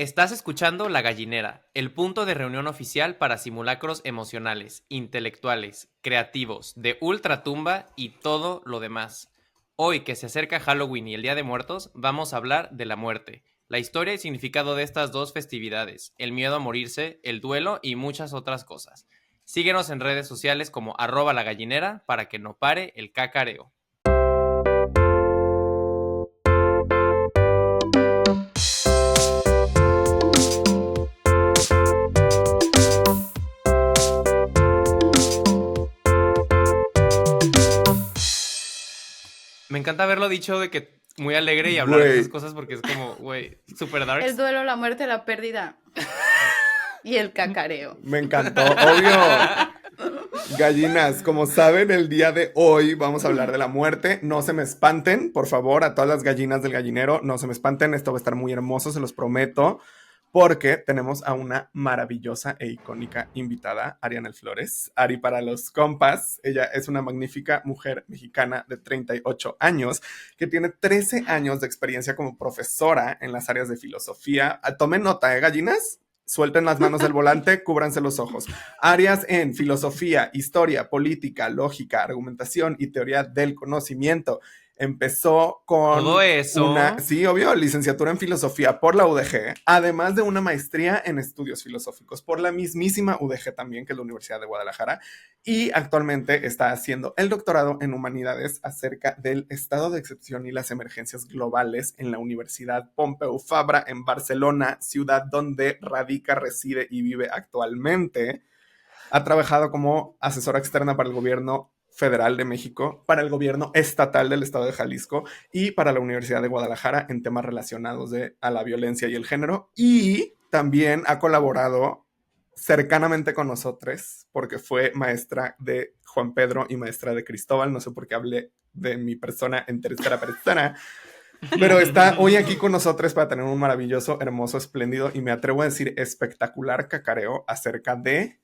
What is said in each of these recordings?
Estás escuchando La Gallinera, el punto de reunión oficial para simulacros emocionales, intelectuales, creativos, de ultratumba y todo lo demás. Hoy que se acerca Halloween y el Día de Muertos, vamos a hablar de la muerte, la historia y significado de estas dos festividades, el miedo a morirse, el duelo y muchas otras cosas. Síguenos en redes sociales como @lagallinera para que no pare el cacareo. Me encanta haberlo dicho de que muy alegre y hablar de esas Güey, cosas porque es como, güey, super El darks. duelo, la muerte, la pérdida y el cacareo. me encantó. Obvio, gallinas, como saben, el día de hoy vamos a hablar de la muerte. No se me espanten, por favor, a todas las gallinas del gallinero, no se me espanten. Esto va a estar muy hermoso, se los prometo, porque tenemos a una maravillosa e icónica invitada, Ariana Flores. Ari para los compas. Ella es una magnífica mujer mexicana de 38 años que tiene 13 años de experiencia como profesora en las áreas de filosofía. Tomen nota, ¿eh, gallinas? Suelten las manos del volante, cúbranse los ojos. Áreas en filosofía, historia, política, lógica, argumentación y teoría del conocimiento. Empezó Todo con una, eso. sí, obvio, licenciatura en filosofía por la UDG, además de una maestría en estudios filosóficos por la mismísima UDG también, que es la Universidad de Guadalajara, y actualmente está haciendo el doctorado en humanidades acerca del estado de excepción y las emergencias globales en la Universidad Pompeu Fabra en Barcelona, ciudad donde radica, reside y vive actualmente. Ha trabajado como asesora externa para el gobierno federal de México, para el gobierno estatal del estado de Jalisco y para la Universidad de Guadalajara en temas relacionados a la violencia y el género. Y también ha colaborado cercanamente con nosotros porque fue maestra de Juan Pedro y maestra de Cristóbal. No sé por qué hablé de mi persona en tercera persona, pero está hoy aquí con nosotros para tener un maravilloso, hermoso, espléndido y me atrevo a decir espectacular cacareo acerca de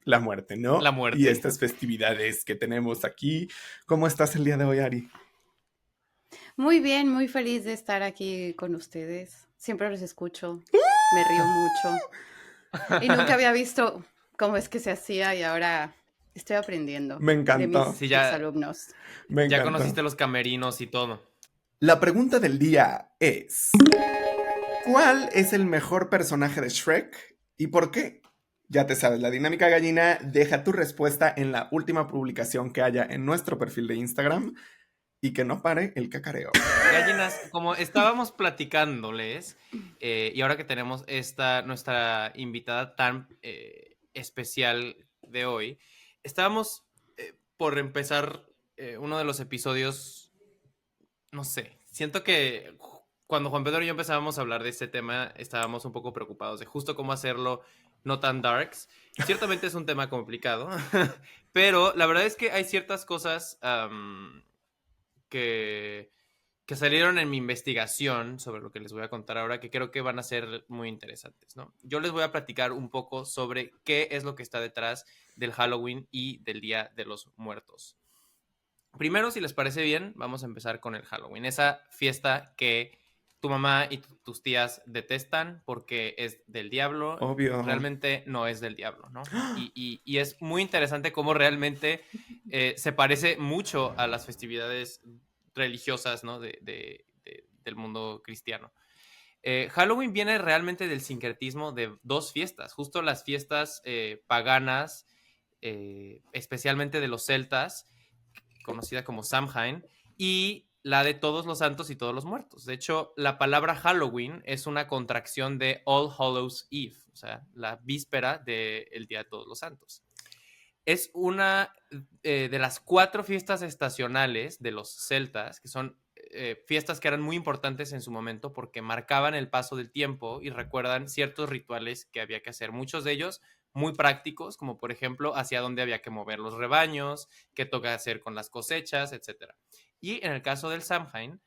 la muerte, La ¿no? Y muerte. estas festividades que tenemos aquí. ¿Cómo estás el día de hoy, Ari? Muy bien, muy feliz de estar aquí con ustedes. Siempre los escucho, me río mucho. Y nunca había visto cómo es que se hacía y ahora estoy aprendiendo Me de mis encantó, Sí, exalumnos. me ya encantó. conociste los camerinos y todo. La pregunta del día es, ¿cuál es el mejor personaje de Shrek y por qué? Ya te sabes, la dinámica gallina, deja tu respuesta en la última publicación que haya en nuestro perfil de Instagram y que no pare el cacareo. Gallinas, como estábamos platicándoles, y ahora que tenemos nuestra invitada tan especial de hoy, estábamos por empezar uno de los episodios, no sé, siento que cuando Juan Pedro y yo empezábamos a hablar de este tema, estábamos un poco preocupados de justo cómo hacerlo no tan darks. Ciertamente es un tema complicado, pero la verdad es que hay ciertas cosas que, que salieron en mi investigación sobre lo que les voy a contar ahora, que creo que van a ser muy interesantes, ¿no? Yo les voy a platicar un poco sobre qué es lo que está detrás del Halloween y del Día de los Muertos. Primero, si les parece bien, vamos a empezar con el Halloween. Esa fiesta que tu mamá y tus tías detestan porque es del diablo, Obvio. realmente no es del diablo, ¿no? Y es muy interesante cómo realmente se parece mucho a las festividades religiosas, ¿no? Del mundo cristiano. Halloween viene realmente del sincretismo de dos fiestas, justo las fiestas paganas, especialmente de los celtas, conocida como Samhain, y la de Todos los Santos y Todos los Muertos. De hecho, la palabra Halloween es una contracción de All Hallows Eve, o sea, la víspera del Día de Todos los Santos. Es una de las 4 fiestas estacionales de los celtas, que son fiestas que eran muy importantes en su momento porque marcaban el paso del tiempo y recuerdan ciertos rituales que había que hacer. Muchos de ellos muy prácticos, como por ejemplo hacia dónde había que mover los rebaños, qué toca hacer con las cosechas, etcétera. Y en el caso del Samhain,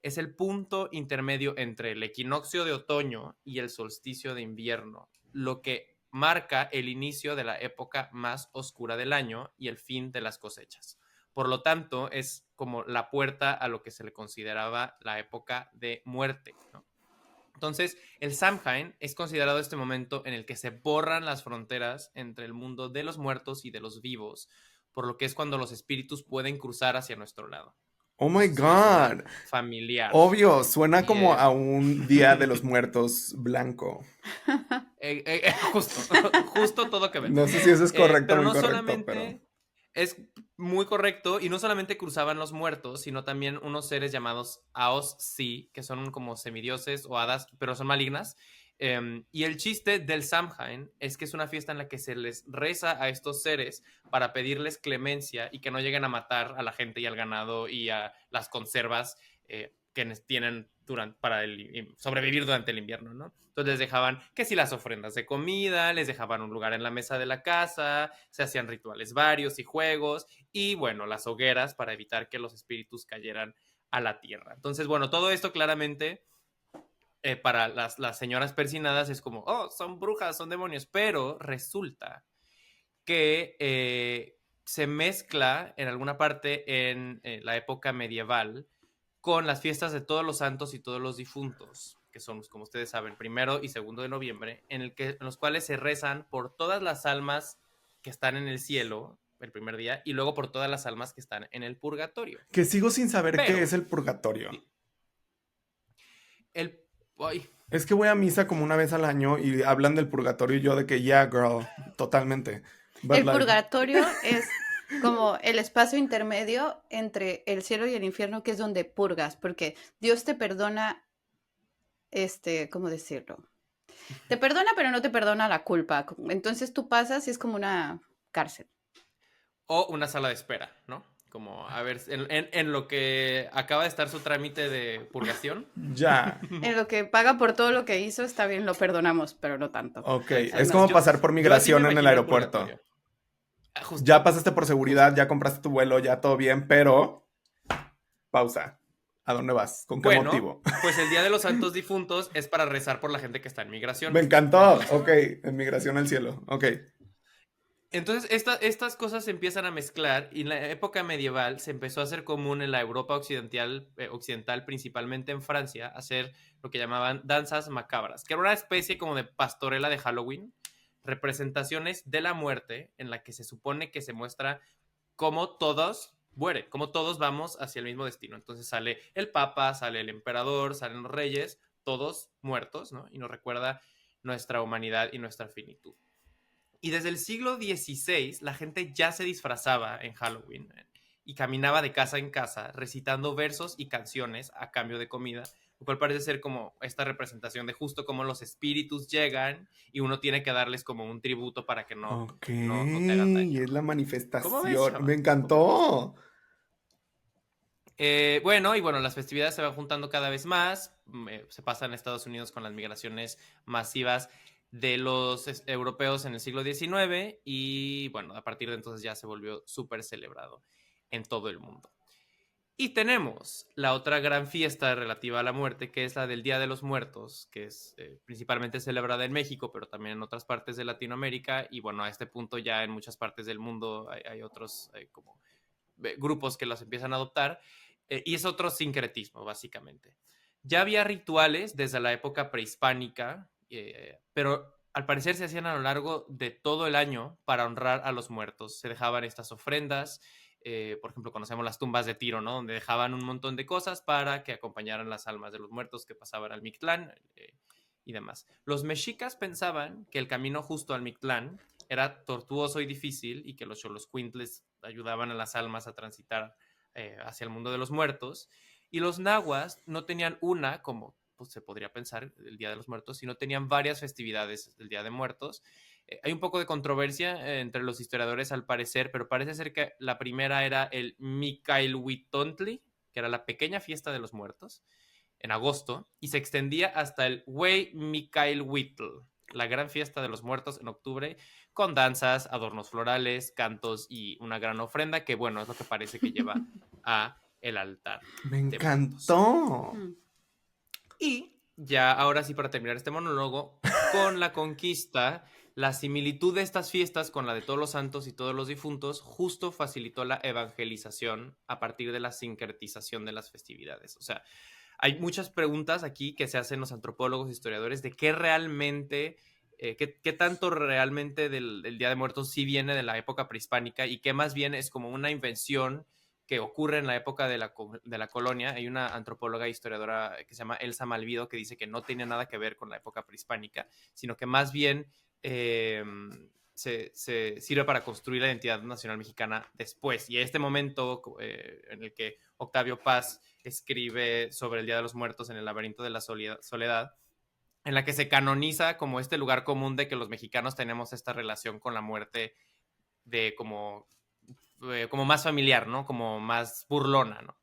es el punto intermedio entre el equinoccio de otoño y el solsticio de invierno, lo que marca el inicio de la época más oscura del año y el fin de las cosechas. Por lo tanto, es como la puerta a lo que se le consideraba la época de muerte, ¿no? Entonces, el Samhain es considerado este momento en el que se borran las fronteras entre el mundo de los muertos y de los vivos, por lo que es cuando los espíritus pueden cruzar hacia nuestro lado. Oh No my sé si les suena God. familiar. Obvio, suena Y, como a un Día de los Muertos blanco. justo todo que ver. No sé si eso es correcto o Pero muy no correcto, pero... solamente es muy correcto, y no solamente cruzaban los muertos, sino también unos seres llamados Aos-Si, que son como semidioses o hadas, pero son malignas. Y el chiste del Samhain es que es una fiesta en la que se les reza a estos seres para pedirles clemencia y que no lleguen a matar a la gente y al ganado y a las conservas que tienen para sobrevivir durante el invierno, ¿no? Entonces les dejaban que si las ofrendas de comida, les dejaban un lugar en la mesa de la casa, se hacían rituales varios y juegos, y bueno, las hogueras para evitar que los espíritus cayeran a la tierra. Entonces, bueno, todo esto claramente para las señoras persinadas es como, oh, son brujas, son demonios, pero resulta que se mezcla en alguna parte en la época medieval con las fiestas de todos los santos y todos los difuntos, que son, como ustedes saben, 1 y 2 de noviembre, en los cuales se rezan por todas las almas que están en el cielo el primer día y luego por todas las almas que están en el purgatorio. Que sigo sin saber qué Pero es el purgatorio. el... Ay, Es que voy a misa como una vez al año y hablan del purgatorio y yo de que, yeah, girl, totalmente. But El like, purgatorio es como el espacio intermedio entre el cielo y el infierno, que es donde purgas, porque Dios te perdona, ¿cómo decirlo? Te perdona, pero no te perdona la culpa. Entonces tú pasas y es como una cárcel. o una sala de espera, ¿no? Como, a ver, en lo que acaba de estar su trámite de purgación. ya. En lo que paga por todo lo que hizo, está bien, lo perdonamos, pero no tanto. Ok, Así es no. como pasar por Yo así me migración en el imagino el aeropuerto. purgatorio. Justo, Ya pasaste por seguridad, justo. ya compraste tu vuelo, ya todo bien, pero... Pausa. ¿A dónde vas? ¿Con qué Bueno, motivo? pues el Día de los Santos Difuntos es para rezar por la gente que está en Me migración. encantó. Entonces, Ok, en migración al cielo. Ok. Estas cosas se empiezan a mezclar y en la época medieval se empezó a hacer común en la Europa occidental, principalmente en Francia, hacer lo que llamaban danzas macabras, que era una especie como de pastorela de Halloween, representaciones de la muerte en la que se supone que se muestra cómo todos mueren, cómo todos vamos hacia el mismo destino. Entonces sale el Papa, sale el emperador, salen los reyes, todos muertos, ¿no? Y nos recuerda nuestra humanidad y nuestra finitud. Y desde el siglo XVI la gente ya se disfrazaba en Halloween y caminaba de casa en casa recitando versos y canciones a cambio de comida, lo cual parece ser como esta representación de justo cómo los espíritus llegan y uno tiene que darles como un tributo para que Ok, no te hagan daño. es la ¿Cómo ves, manifestación. Chava? Me encantó. Bueno, las festividades se van juntando cada vez más. Se pasa en Estados Unidos con las migraciones masivas de los europeos en el siglo XIX y bueno, a partir de entonces ya se volvió súper celebrado en todo el mundo. Y tenemos la otra gran fiesta relativa a la muerte, que es la del Día de los Muertos, que es principalmente celebrada en México, pero también en otras partes de Latinoamérica. Y bueno, a este punto ya en muchas partes del mundo hay otros como grupos que los empiezan a adoptar. Y es otro sincretismo, básicamente. Ya había rituales desde la época prehispánica, pero al parecer se hacían a lo largo de todo el año para honrar a los muertos. Se dejaban estas ofrendas, por ejemplo, conocemos las tumbas de Tiro, ¿no? Donde dejaban un montón de cosas para que acompañaran las almas de los muertos que pasaban al Mictlán y demás. Los mexicas pensaban que el camino justo al Mictlán era tortuoso y difícil y que los xoloscuintles ayudaban a las almas a transitar hacia el mundo de los muertos. Y los nahuas no tenían una, como pues, se podría pensar, el Día de los Muertos, sino tenían varias festividades del Día de Muertos. Hay un poco de controversia entre los historiadores al parecer, pero parece ser que la primera era el Micailhuitontli, que era la pequeña fiesta de los muertos, en agosto, y se extendía hasta el Huey Micailhuitl, la gran fiesta de los muertos en octubre, con danzas, adornos florales, cantos y una gran ofrenda, que bueno, es lo que parece que lleva a el altar. Me encantó. Y ya ahora sí, para terminar este monólogo, con la conquista, la similitud de estas fiestas con la de todos los santos y todos los difuntos justo facilitó la evangelización a partir de la sincretización de las festividades. O sea, hay muchas preguntas aquí que se hacen los antropólogos, historiadores, de qué realmente, qué tanto realmente del Día de Muertos sí viene de la época prehispánica y qué más bien es como una invención que ocurre en la época de la colonia. Hay una antropóloga e historiadora que se llama Elsa Malvido que dice que no tiene nada que ver con la época prehispánica, sino que más bien se sirve para construir la identidad nacional mexicana después. Y este momento en el que Octavio Paz escribe sobre el Día de los Muertos en el laberinto de la soledad, en la que se canoniza como este lugar común de que los mexicanos tenemos esta relación con la muerte de como más familiar, ¿no? Como más burlona, ¿no?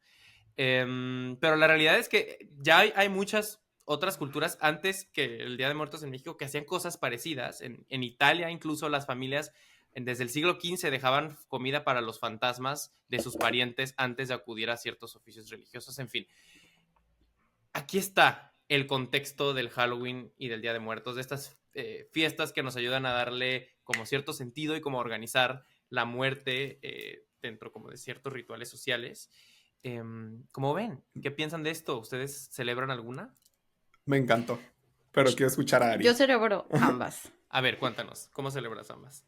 Pero la realidad es que ya hay muchas otras culturas antes que el Día de Muertos en México que hacían cosas parecidas. En Italia incluso las familias desde el siglo XV dejaban comida para los fantasmas de sus parientes antes de acudir a ciertos oficios religiosos. En fin, aquí está el contexto del Halloween y del Día de Muertos, de estas fiestas que nos ayudan a darle como cierto sentido y como organizar la muerte dentro como de ciertos rituales sociales. ¿Cómo ven? ¿Qué piensan de esto? ¿Ustedes celebran alguna? Me encantó, pero quiero escuchar a Yo Ari. celebro ambas. A ver, cuéntanos, ¿cómo celebras ambas?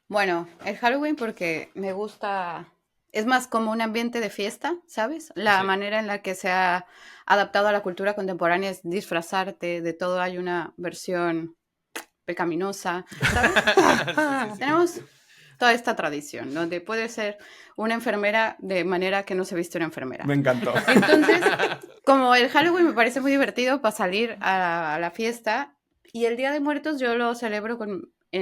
Bueno, el Halloween porque me gusta, es más como un ambiente de fiesta, ¿sabes? La Sí. manera en la que se ha adaptado a la cultura contemporánea es disfrazarte, de todo hay una versión pecaminosa, ¿sabes? Sí. Tenemos toda esta tradición, donde puede ser una enfermera de manera que no se viste una enfermera. Me encantó. Entonces, como el Halloween me parece muy divertido para salir a la fiesta, y el Día de Muertos yo lo celebro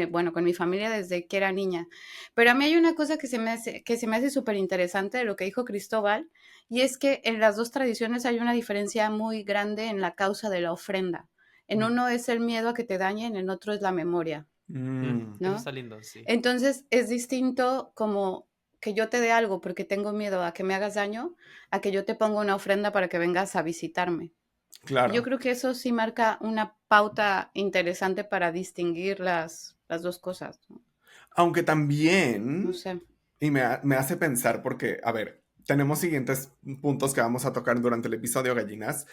bueno, con mi familia desde que era niña. Pero a mí hay una cosa que se me hace súper interesante de lo que dijo Cristóbal, y es que en las dos tradiciones hay una diferencia muy grande en la causa de la ofrenda. En uno es el miedo a que te dañen, en otro es la memoria, Mm, Eso ¿no? está lindo, sí. Entonces es distinto como que yo te dé algo porque tengo miedo a que me hagas daño, a que yo te ponga una ofrenda para que vengas a visitarme. Y yo claro. creo que eso sí marca una pauta interesante para distinguir las dos cosas, ¿no? Aunque No también, sé. y me hace pensar porque, a ver, tenemos siguientes puntos que vamos a tocar durante el episodio, gallinas,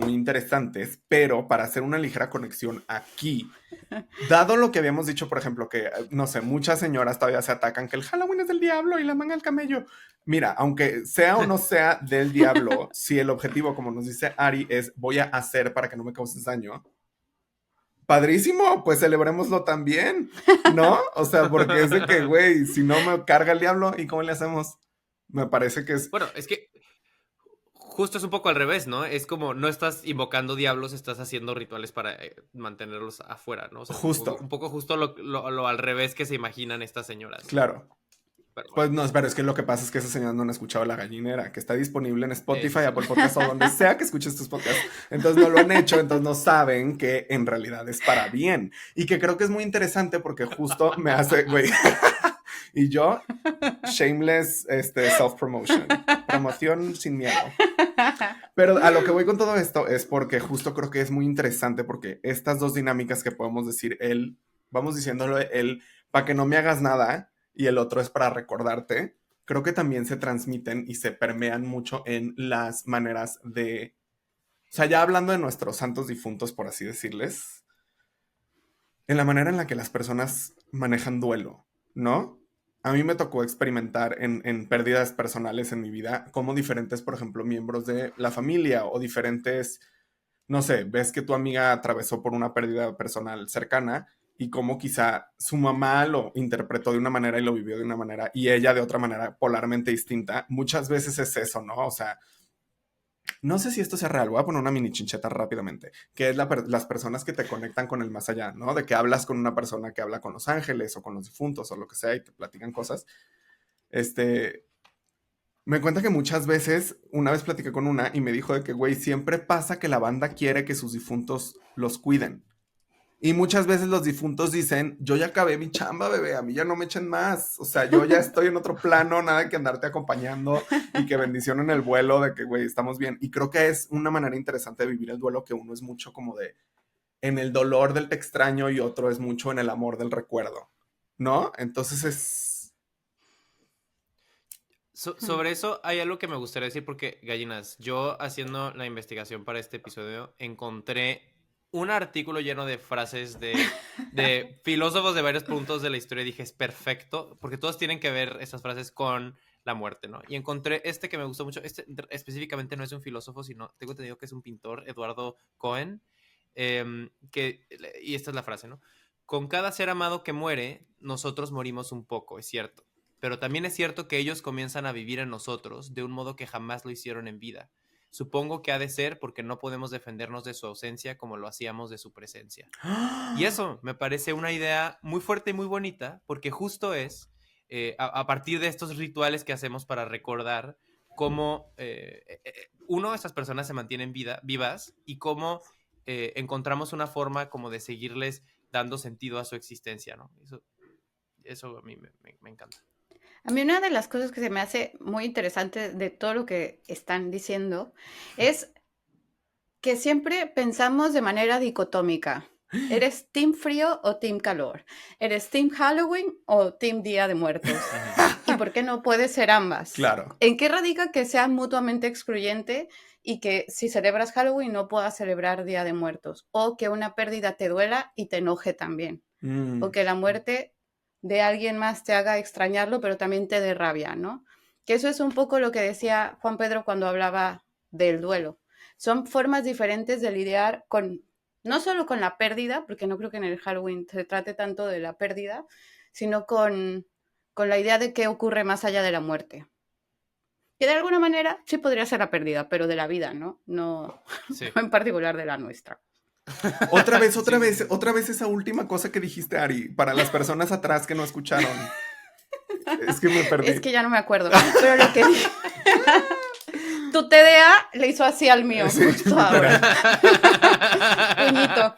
muy interesantes, pero para hacer una ligera conexión aquí, dado lo que habíamos dicho, por ejemplo, que, no sé, muchas señoras todavía se atacan que el Halloween es del diablo y la manga al camello. Mira, aunque sea o no sea del diablo, si el objetivo, como nos dice Ari, es voy a hacer para que no me causes daño, padrísimo, pues celebrémoslo también, ¿no? O sea, porque es de que, güey, si no me carga el diablo, ¿y cómo le hacemos? Me parece que es Bueno, es que justo es un poco al revés, ¿no? Es como no estás invocando diablos, estás haciendo rituales para mantenerlos afuera, ¿no? O sea, es justo, un poco justo lo al revés que se imaginan estas señoras. claro. Pero bueno, Pues no, pero es que lo que pasa es que esa señora no han escuchado La Gallinera, que está disponible en eso Spotify, sí. Apple Podcasts o donde sea que escuches tus podcasts. Entonces no lo han hecho, entonces no saben que en realidad es para bien. Y que creo que es muy interesante porque justo me hace, güey. Y yo, shameless, self-promotion. Promoción sin miedo. Pero a lo que voy con todo esto es porque justo creo que es muy interesante porque estas dos dinámicas que podemos decir, vamos diciéndolo él, para que no me hagas nada y el otro es para recordarte, creo que también se transmiten y se permean mucho en las maneras de, o sea, ya hablando de nuestros santos difuntos, por así decirles, en la manera en la que las personas manejan duelo, ¿no? A mí me tocó experimentar en pérdidas personales en mi vida como diferentes, por ejemplo, miembros de la familia o diferentes, no sé, ves que tu amiga atravesó por una pérdida personal cercana y cómo quizá su mamá lo interpretó de una manera y lo vivió de una manera y ella de otra manera polarmente distinta. Muchas veces es eso, ¿no? O sea, no sé si esto sea real, voy a poner una mini chincheta rápidamente, que es las personas que te conectan con el más allá, ¿no? De que hablas con una persona que habla con los ángeles o con los difuntos o lo que sea y te platican cosas. Este, me cuenta que muchas veces, una vez platiqué con una y me dijo de que, güey, siempre pasa que la banda quiere que sus difuntos los cuiden. Y muchas veces los difuntos dicen, yo ya acabé mi chamba, bebé, a mí ya no me echen más. O sea, yo ya estoy en otro plano, nada que andarte acompañando y que bendición en el vuelo de que, güey, estamos bien. Y creo que es una manera interesante de vivir el duelo que uno es mucho como de, en el dolor del te extraño y otro es mucho en el amor del recuerdo, ¿no? Entonces es... Sobre eso hay algo que me gustaría decir porque, gallinas, yo haciendo la investigación para este episodio encontré un artículo lleno de frases de filósofos de varios puntos de la historia y dije, es perfecto, porque todos tienen que ver esas frases con la muerte, ¿no? Y encontré este que me gustó mucho, este específicamente no es un filósofo, sino tengo entendido que es un pintor, Eduardo Cohen, y esta es la frase, ¿no? Con cada ser amado que muere, nosotros morimos un poco, es cierto. Pero también es cierto que ellos comienzan a vivir en nosotros de un modo que jamás lo hicieron en vida. Supongo que ha de ser porque no podemos defendernos de su ausencia como lo hacíamos de su presencia. Y eso me parece una idea muy fuerte y muy bonita, porque justo es a partir de estos rituales que hacemos para recordar cómo, estas personas se mantienen vivas y cómo encontramos una forma como de seguirles dando sentido a su existencia, ¿no? Eso a mí me encanta. A mí una de las cosas que se me hace muy interesante de todo lo que están diciendo es que siempre pensamos de manera dicotómica. ¿Eres team frío o team calor? ¿Eres team Halloween o team Día de Muertos? ¿Y por qué no puede ser ambas? Claro. ¿En qué radica que sea mutuamente excluyente y que si celebras Halloween no puedas celebrar Día de Muertos? O que una pérdida te duela y te enoje también. O que la muerte de alguien más te haga extrañarlo, pero también te dé rabia, ¿no? Que eso es un poco lo que decía Juan Pedro cuando hablaba del duelo. Son formas diferentes de lidiar con, no solo con la pérdida, porque no creo que en el Halloween se trate tanto de la pérdida, sino con la idea de qué ocurre más allá de la muerte. Que de alguna manera sí podría ser la pérdida, pero de la vida, ¿no? No, Sí. no en particular de la nuestra. Otra vez esa última cosa que dijiste, Ari, para las personas atrás que no escucharon. Es que me perdí. Es que ya no me acuerdo. Pero lo que dije. Tu TDA le hizo así al mío, Sí, justo ahora. Puñito.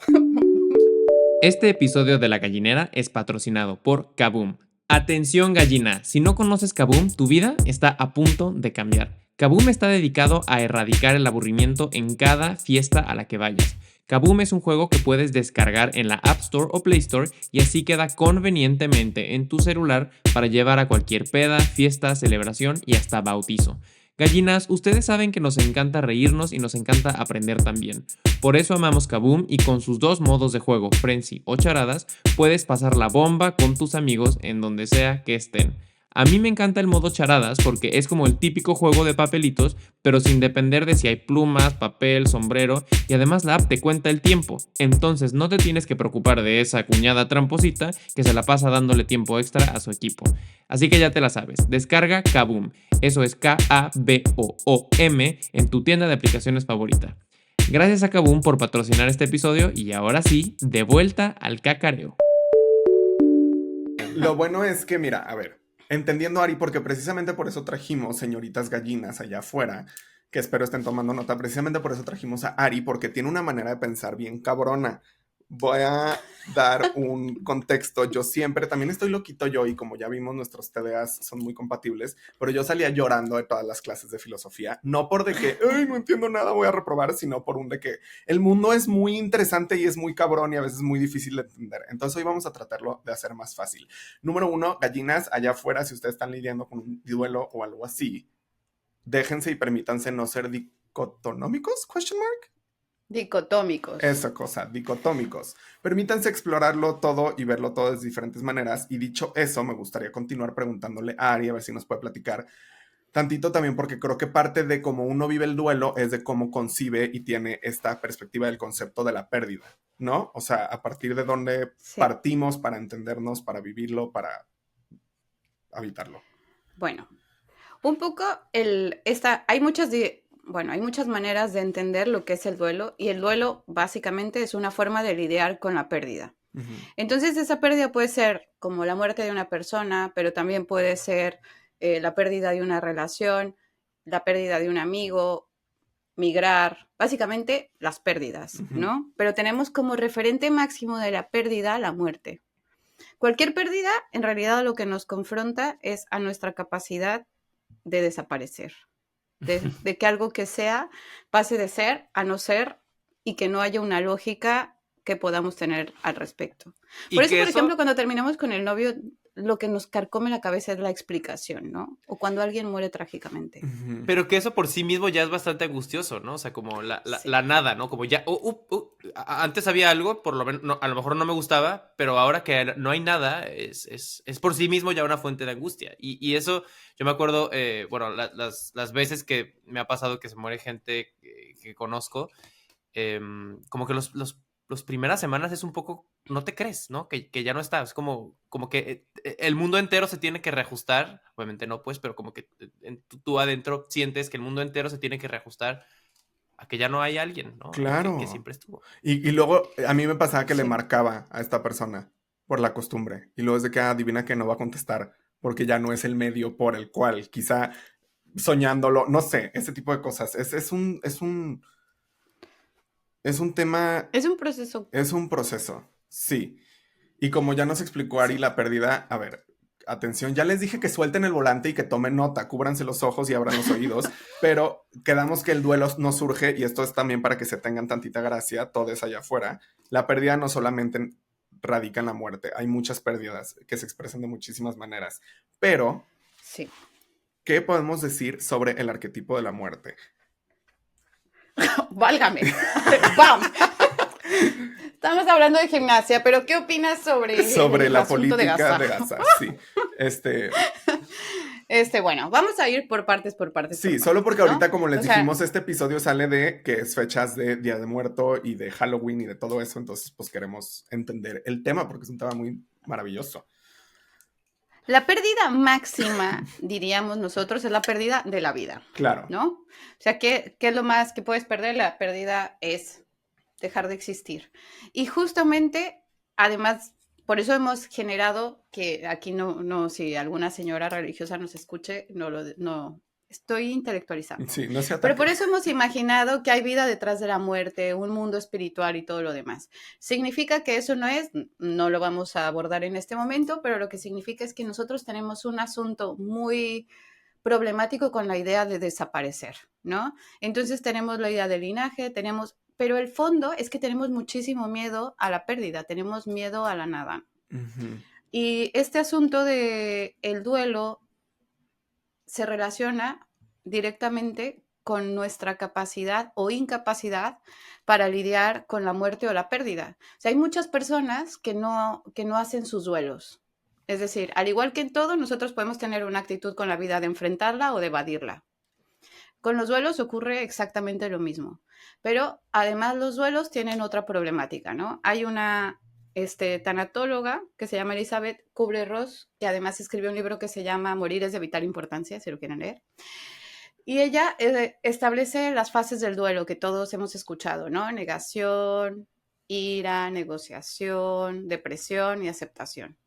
Este episodio de La Gallinera es patrocinado por Kaboom. Atención gallina, si no conoces Kaboom, tu vida está a punto de cambiar. Kaboom está dedicado a erradicar el aburrimiento en cada fiesta a la que vayas. Kaboom es un juego que puedes descargar en la App Store o Play Store y así queda convenientemente en tu celular para llevar a cualquier peda, fiesta, celebración y hasta bautizo. Gallinas, ustedes saben que nos encanta reírnos y nos encanta aprender también. Por eso amamos Kaboom y con sus dos modos de juego, Frenzy o Charadas, puedes pasar la bomba con tus amigos en donde sea que estén. A mí me encanta el modo Charadas porque es como el típico juego de papelitos, pero sin depender de si hay plumas, papel, sombrero, y además la app te cuenta el tiempo. Entonces no te tienes que preocupar de esa cuñada tramposita que se la pasa dándole tiempo extra a su equipo. Así que ya te la sabes, descarga Kaboom, eso es K-A-B-O-O-M en tu tienda de aplicaciones favorita. Gracias a Kaboom por patrocinar este episodio y ahora sí, de vuelta al cacareo. Lo bueno es que, mira, a ver, entendiendo, Ari, porque precisamente por eso trajimos señoritas gallinas allá afuera, que espero estén tomando nota, precisamente por eso trajimos a Ari, porque tiene una manera de pensar bien cabrona. Voy a dar un contexto. Yo siempre, también estoy loquito yo, y como ya vimos, nuestros TDAs son muy compatibles, pero yo salía llorando de todas las clases de filosofía, no por de que, ay, no entiendo nada, voy a reprobar, sino por un de que el mundo es muy interesante y es muy cabrón y a veces muy difícil de entender. Entonces hoy vamos a tratarlo de hacer más fácil. Número 1, gallinas, allá afuera, si ustedes están lidiando con un duelo o algo así, déjense y permítanse no ser dicotonómicos, question mark. Dicotómicos. Esa cosa, dicotómicos. Permítanse explorarlo todo y verlo todo de diferentes maneras. Y dicho eso, me gustaría continuar preguntándole a Ari, a ver si nos puede platicar tantito también, porque creo que parte de cómo uno vive el duelo es de cómo concibe y tiene esta perspectiva del concepto de la pérdida, ¿no? O sea, a partir de dónde partimos para entendernos, para vivirlo, para habitarlo. Bueno, un poco hay muchas maneras de entender lo que es el duelo, y el duelo básicamente es una forma de lidiar con la pérdida. Uh-huh. Entonces esa pérdida puede ser como la muerte de una persona, pero también puede ser la pérdida de una relación, la pérdida de un amigo, migrar, básicamente las pérdidas, uh-huh, ¿no? Pero tenemos como referente máximo de la pérdida la muerte. Cualquier pérdida en realidad lo que nos confronta es a nuestra capacidad de desaparecer. De que algo que sea pase de ser a no ser y que no haya una lógica que podamos tener al respecto. Por eso, por ejemplo, cuando terminamos con el novio lo que nos carcome la cabeza es la explicación, ¿no? O cuando alguien muere trágicamente. Pero que eso por sí mismo ya es bastante angustioso, ¿no? O sea, como la nada, ¿no? Como ya, antes había algo, por lo menos, a lo mejor no me gustaba, pero ahora que no hay nada, es por sí mismo ya una fuente de angustia. Y eso, yo me acuerdo, bueno, las veces que me ha pasado que se muere gente que conozco, como que los primeras semanas es un poco, no te crees, ¿no? Que ya no está, es como que el mundo entero se tiene que reajustar, obviamente no, pues, pero como que tú adentro sientes que el mundo entero se tiene que reajustar a que ya no hay alguien, ¿no? Ahí Claro. que siempre estuvo. Y luego a mí me pasaba que le Sí. marcaba a esta persona por la costumbre. Y luego es de que adivina que no va a contestar porque ya no es el medio por el cual, quizá soñándolo, no sé, ese tipo de cosas. Es un tema, Es un proceso. es un proceso, sí. Y como ya nos explicó Ari, Sí. la pérdida, a ver, atención, ya les dije que suelten el volante y que tomen nota, cúbranse los ojos y abran los oídos, pero quedamos que el duelo no surge, y esto es también para que se tengan tantita gracia, todo es allá afuera. La pérdida no solamente radica en la muerte, hay muchas pérdidas que se expresan de muchísimas maneras, pero Sí. ¿qué podemos decir sobre el arquetipo de la muerte? Válgame. ¡Bam! Estamos hablando de gimnasia, pero ¿qué opinas sobre Sobre el la asunto política de de Gaza? Gaza, sí. Bueno, vamos a ir por partes, Sí, solo porque ¿no? ahorita, como les O sea, dijimos, este episodio sale de que es fechas de Día de Muerto y de Halloween y de todo eso, entonces pues queremos entender el tema porque es un tema muy maravilloso. la pérdida máxima, diríamos nosotros, es la pérdida de la vida, Claro. ¿no? O sea, ¿qué es lo más que puedes perder? La pérdida es dejar de existir. Y justamente, además, por eso hemos generado que aquí no, si alguna señora religiosa nos escuche, no, estoy intelectualizando. Sí, no se Pero ataque. por eso hemos imaginado que hay vida detrás de la muerte, un mundo espiritual y todo lo demás. Significa que eso no lo vamos a abordar en este momento, pero lo que significa es que nosotros tenemos un asunto muy problemático con la idea de desaparecer, ¿no? Entonces tenemos la idea del linaje, pero el fondo es que tenemos muchísimo miedo a la pérdida, tenemos miedo a la nada. Ujú. Y este asunto de el duelo se relaciona directamente con nuestra capacidad o incapacidad para lidiar con la muerte o la pérdida. O sea, hay muchas personas que no hacen sus duelos. Es decir, al igual que en todo, nosotros podemos tener una actitud con la vida de enfrentarla o de evadirla. Con los duelos ocurre exactamente lo mismo, pero además los duelos tienen otra problemática, ¿no? Hay una tanatóloga que se llama Elizabeth Kubler-Ross, que además escribió un libro que se llama Morir es de vital importancia, si lo quieren leer. Y ella establece las fases del duelo que todos hemos escuchado, ¿no? Negación, ira, negociación, depresión y aceptación.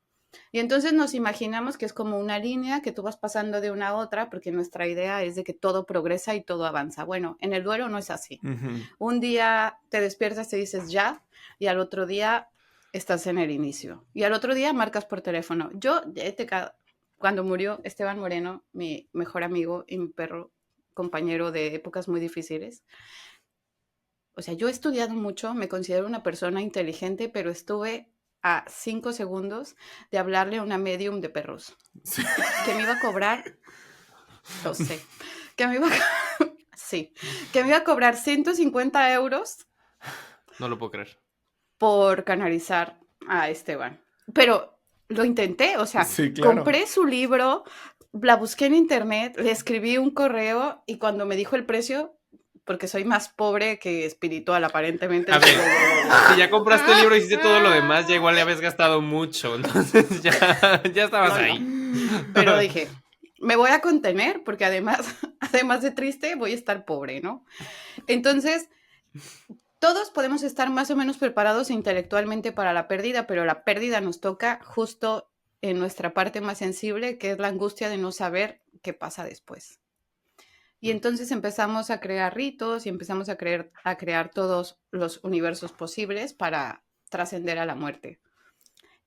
Y entonces nos imaginamos que es como una línea que tú vas pasando de una a otra, porque nuestra idea es de que todo progresa y todo avanza. Bueno, en el duelo no es así. Ujú. Un día te despiertas y dices ya, y al otro día estás en el inicio. Y al otro día marcas por teléfono. Cuando murió Esteban Moreno, mi mejor amigo y mi perro, compañero de épocas muy difíciles, o sea, yo he estudiado mucho, me considero una persona inteligente, pero estuve a 5 segundos de hablarle a una medium de perros. Sí. Que me iba a cobrar, lo sé, que me iba a, sí, que me iba a cobrar 150 euros No lo puedo creer. por canalizar a Esteban. Pero lo intenté, o sea, Sí, claro. compré su libro, la busqué en internet, le escribí un correo y cuando me dijo el precio, porque soy más pobre que espiritual aparentemente. A ver, si ya compraste el libro y hiciste todo lo demás, ya igual le habías gastado mucho, entonces ya estabas No, no. ahí. Pero dije, me voy a contener porque además de triste, voy a estar pobre, ¿no? Entonces, todos podemos estar más o menos preparados intelectualmente para la pérdida, pero la pérdida nos toca justo en nuestra parte más sensible, que es la angustia de no saber qué pasa después. Y entonces empezamos a crear ritos y empezamos a crear todos los universos posibles para trascender a la muerte.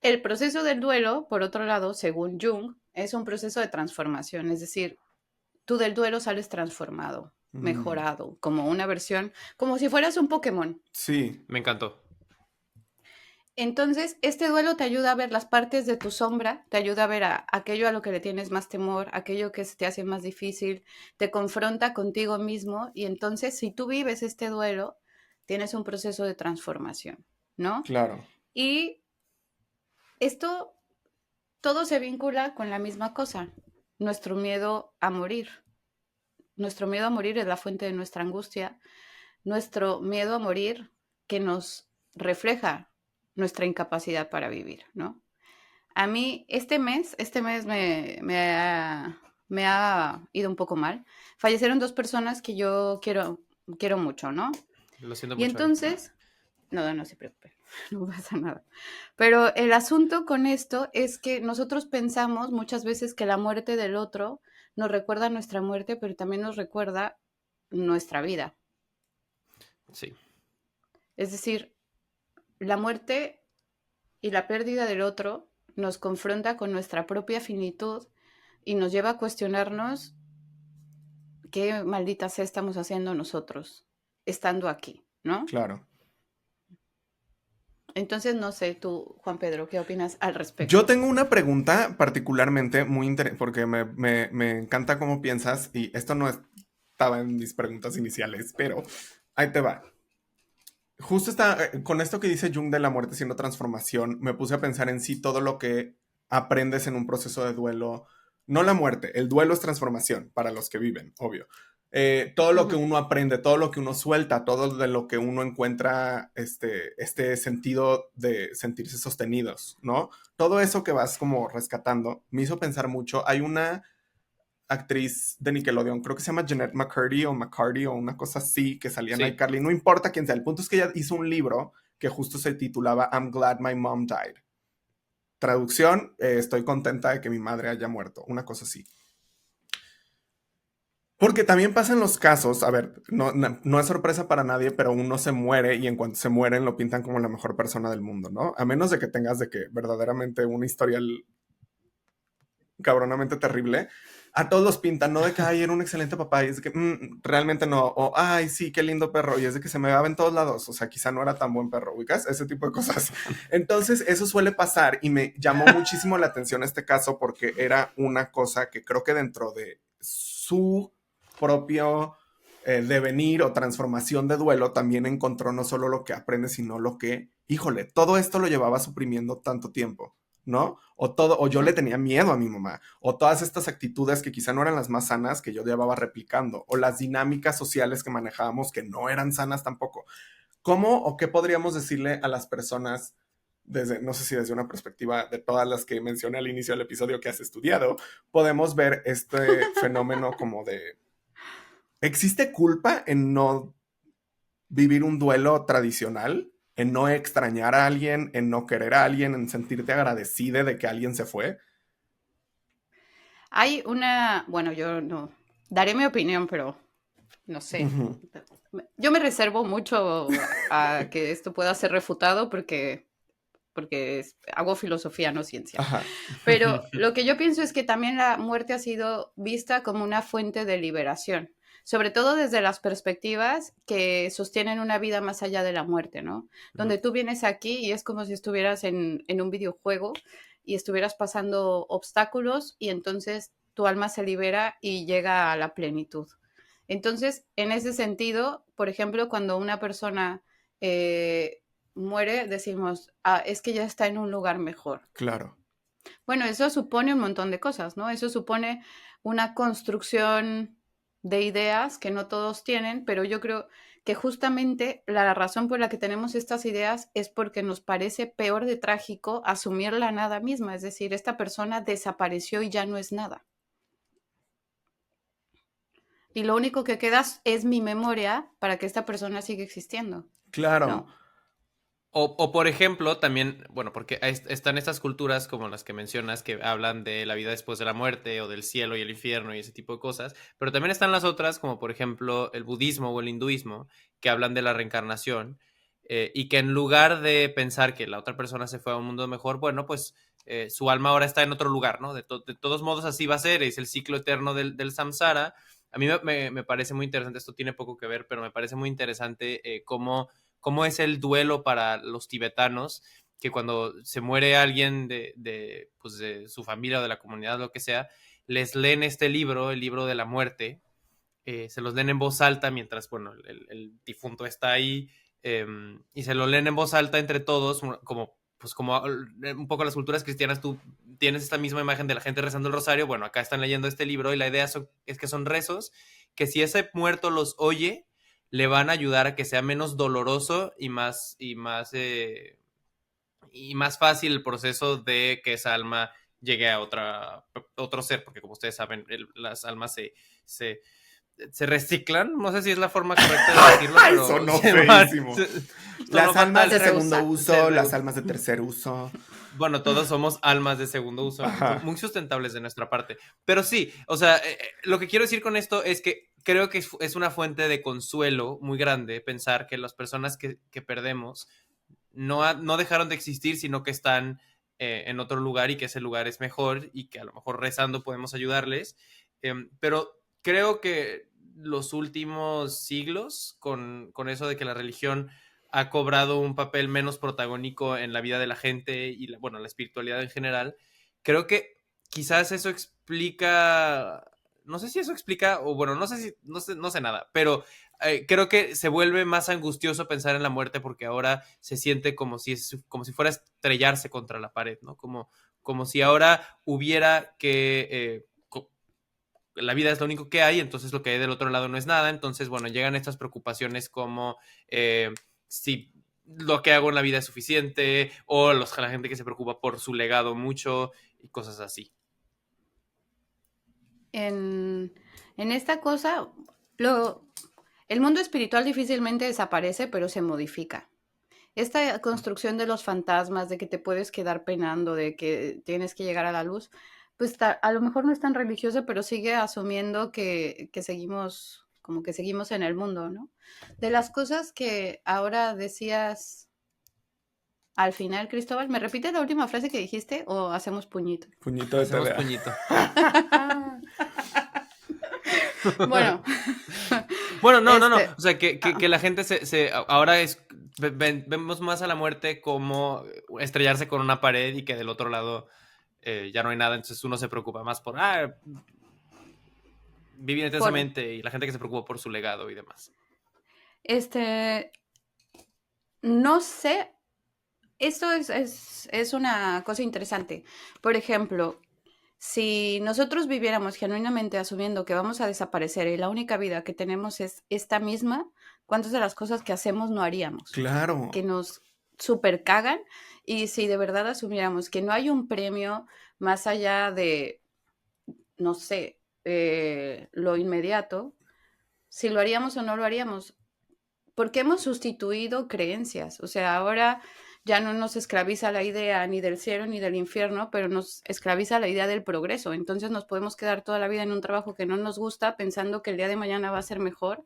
El proceso del duelo, por otro lado, según Jung, es un proceso de transformación, es decir, tú del duelo sales transformado, mejorado, como una versión, como si fueras un Pokémon. Sí. Me encantó. Entonces, este duelo te ayuda a ver las partes de tu sombra, te ayuda a ver aquello a lo que le tienes más temor, aquello que se te hace más difícil, te confronta contigo mismo y entonces si tú vives este duelo, tienes un proceso de transformación, ¿no? Claro, Y esto, todo se vincula con la misma cosa, nuestro miedo a morir. Nuestro miedo a morir es la fuente de nuestra angustia, nuestro miedo a morir que nos refleja nuestra incapacidad para vivir, ¿no? A mí este mes me ha ido un poco mal. Fallecieron 2 personas que yo quiero mucho, ¿no? Lo siento Y mucho, Ari. entonces, no se preocupen, no pasa nada. Pero el asunto con esto es que nosotros pensamos muchas veces que la muerte del otro nos recuerda nuestra muerte, pero también nos recuerda nuestra vida. Sí. Es decir, la muerte y la pérdida del otro nos confronta con nuestra propia finitud y nos lleva a cuestionarnos qué maldita sea estamos haciendo nosotros estando aquí, ¿no? claro. Entonces, no sé, tú, Juan Pedro, ¿qué opinas al Yo respecto? tengo una pregunta particularmente muy interesante, porque me encanta cómo piensas, y esto no estaba en mis preguntas iniciales, pero ahí te va. Justo con esto que dice Jung de la muerte siendo transformación, me puse a pensar en sí todo lo que aprendes en un proceso de duelo. No la muerte, el duelo es transformación para los que viven, obvio. Todo lo que Ujú. uno aprende, todo lo que uno suelta, todo de lo que uno encuentra este sentido de sentirse sostenidos, ¿no? Todo eso que vas como rescatando me hizo pensar mucho. Hay una actriz de Nickelodeon, creo que se llama Jeanette McCurdy o una cosa así, que salía en Sí. iCarly, no importa quién sea, el punto es que ella hizo un libro que justo se titulaba I'm Glad My Mom Died. Traducción, estoy contenta de que mi madre haya muerto, una cosa así. Porque también pasan los casos, a ver, no es sorpresa para nadie, pero uno se muere y en cuanto se mueren lo pintan como la mejor persona del mundo, ¿no? A menos de que tengas de que verdaderamente un historial cabronamente terrible, a todos los pintan, no de que, ay, era un excelente papá, y es de que, realmente no, o, ay, sí, qué lindo perro, y es de que se me va en todos lados, o sea, quizá no era tan buen perro, ubicas, ese tipo de cosas. Entonces, eso suele pasar, y me llamó muchísimo la atención este caso, porque era una cosa que creo que dentro de su propio devenir o transformación de duelo, también encontró no solo lo que aprende, sino lo que, híjole, todo esto lo llevaba suprimiendo tanto tiempo, ¿no? O yo le tenía miedo a mi mamá, o todas estas actitudes que quizá no eran las más sanas que yo llevaba replicando, o las dinámicas sociales que manejábamos que no eran sanas tampoco. ¿Cómo o qué podríamos decirle a las personas desde, no sé si desde una perspectiva de todas las que mencioné al inicio del episodio que has estudiado, podemos ver este fenómeno como de, ¿existe culpa en no vivir un duelo tradicional? En no extrañar a alguien, en no querer a alguien, en sentirte agradecida de que alguien se fue. Hay una, bueno, yo no daré mi opinión, pero no sé. Ujú. Yo me reservo mucho a que esto pueda ser refutado porque hago filosofía, no ciencia. Ajá. Pero lo que yo pienso es que también la muerte ha sido vista como una fuente de liberación, sobre todo desde las perspectivas que sostienen una vida más allá de la muerte, ¿no? Donde tú vienes aquí y es como si estuvieras en un videojuego y estuvieras pasando obstáculos y entonces tu alma se libera y llega a la plenitud. Entonces, en ese sentido, por ejemplo, cuando una persona muere, decimos, ah, es que ya está en un lugar mejor. Claro. Bueno, eso supone un montón de cosas, ¿no? Eso supone una construcción de ideas que no todos tienen, pero yo creo que justamente la razón por la que tenemos estas ideas es porque nos parece peor de trágico asumir la nada misma, es decir, esta persona desapareció y ya no es nada. Y lo único que queda es mi memoria para que esta persona siga existiendo, Claro. ¿no? O por ejemplo, también, bueno, porque están estas culturas como las que mencionas que hablan de la vida después de la muerte o del cielo y el infierno y ese tipo de cosas, pero también están las otras como por ejemplo el budismo o el hinduismo que hablan de la reencarnación y que en lugar de pensar que la otra persona se fue a un mundo mejor, bueno, pues su alma ahora está en otro lugar, ¿no? De todos modos así va a ser, es el ciclo eterno del samsara. A mí me parece muy interesante, esto tiene poco que ver, pero me parece muy interesante cómo es el duelo para los tibetanos que cuando se muere alguien pues de su familia o de la comunidad, lo que sea, les leen este libro, el libro de la muerte, se los leen en voz alta mientras, bueno, el difunto está ahí, y se lo leen en voz alta entre todos, como un poco las culturas cristianas, tú tienes esta misma imagen de la gente rezando el rosario. Bueno, acá están leyendo este libro y la idea es que son rezos que si ese muerto los oye, le van a ayudar a que sea menos doloroso y más fácil el proceso de que esa alma llegue a otro ser, porque como ustedes saben, las almas se reciclan. No sé si es la forma correcta de decirlo, pero sonó feísimo. Las almas de segundo uso, las reusan. almas de tercer uso. Bueno, todos somos almas de segundo uso, Ajá. muy sustentables de nuestra parte. Pero sí, o sea, lo que quiero decir con esto es que creo que es una fuente de consuelo muy grande pensar que las personas que perdemos no dejaron de existir, sino que están en otro lugar y que ese lugar es mejor y que a lo mejor rezando podemos ayudarles. Pero creo que los últimos siglos, con eso de que la religión ha cobrado un papel menos protagónico en la vida de la gente y la espiritualidad en general, creo que quizás eso explica, no sé si eso explica, o bueno, no sé nada, pero creo que se vuelve más angustioso pensar en la muerte porque ahora se siente como si fuera a estrellarse contra la pared, ¿no? Como si ahora hubiera que la vida es lo único que hay, entonces lo que hay del otro lado no es nada. Entonces, bueno, llegan estas preocupaciones como si lo que hago en la vida es suficiente, o la gente que se preocupa por su legado mucho y cosas así. En esta cosa, el mundo espiritual difícilmente desaparece, pero se modifica. Esta construcción de los fantasmas, de que te puedes quedar penando, de que tienes que llegar a la luz, pues a lo mejor no es tan religiosa, pero sigue asumiendo que seguimos, como que seguimos en el mundo, ¿no? De las cosas que ahora decías al final, Cristóbal, ¿me repites la última frase que dijiste o hacemos puñito? Puñito de Hacemos TVA. puñito. Bueno. Bueno, no. O sea, que la gente ahora vemos más a la muerte como estrellarse con una pared y que del otro lado ya no hay nada. Entonces uno se preocupa más por vivir intensamente, y la gente que se preocupa por su legado y demás. No sé. Esto es una cosa interesante. Por ejemplo, si nosotros viviéramos genuinamente asumiendo que vamos a desaparecer y la única vida que tenemos es esta misma, ¿cuántas de las cosas que hacemos no haríamos? Claro. Que nos super cagan. Y si de verdad asumiéramos que no hay un premio más allá de, no sé, lo inmediato, si lo haríamos o no lo haríamos. Porque hemos sustituido creencias. O sea, ahora ya no nos esclaviza la idea ni del cielo ni del infierno, pero nos esclaviza la idea del progreso. Entonces nos podemos quedar toda la vida en un trabajo que no nos gusta pensando que el día de mañana va a ser mejor,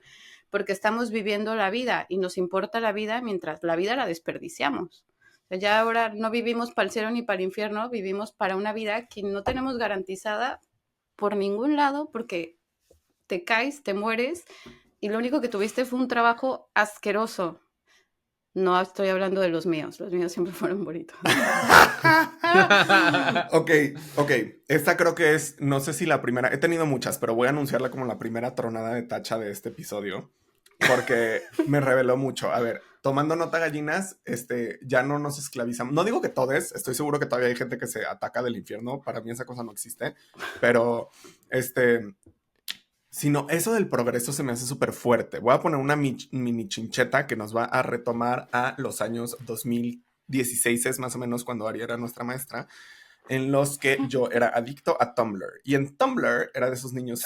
porque estamos viviendo la vida y nos importa la vida mientras la vida la desperdiciamos. O sea, ya ahora no vivimos para el cielo ni para el infierno, vivimos para una vida que no tenemos garantizada por ningún lado, porque te caes, te mueres y lo único que tuviste fue un trabajo asqueroso. No estoy hablando de los míos siempre fueron bonitos. Ok. Esta creo que es, no sé si la primera, he tenido muchas, pero voy a anunciarla como la primera tronada de tacha de este episodio, porque me reveló mucho. A ver, tomando nota, gallinas, ya no nos esclavizamos. No digo que todos, estoy seguro que todavía hay gente que se ataca del infierno, para mí esa cosa no existe, pero sino eso del progreso se me hace súper fuerte. Voy a poner una mini chincheta que nos va a retomar a los años 2016, es más o menos cuando Ari era nuestra maestra, en los que yo era adicto a Tumblr. Y en Tumblr era de esos niños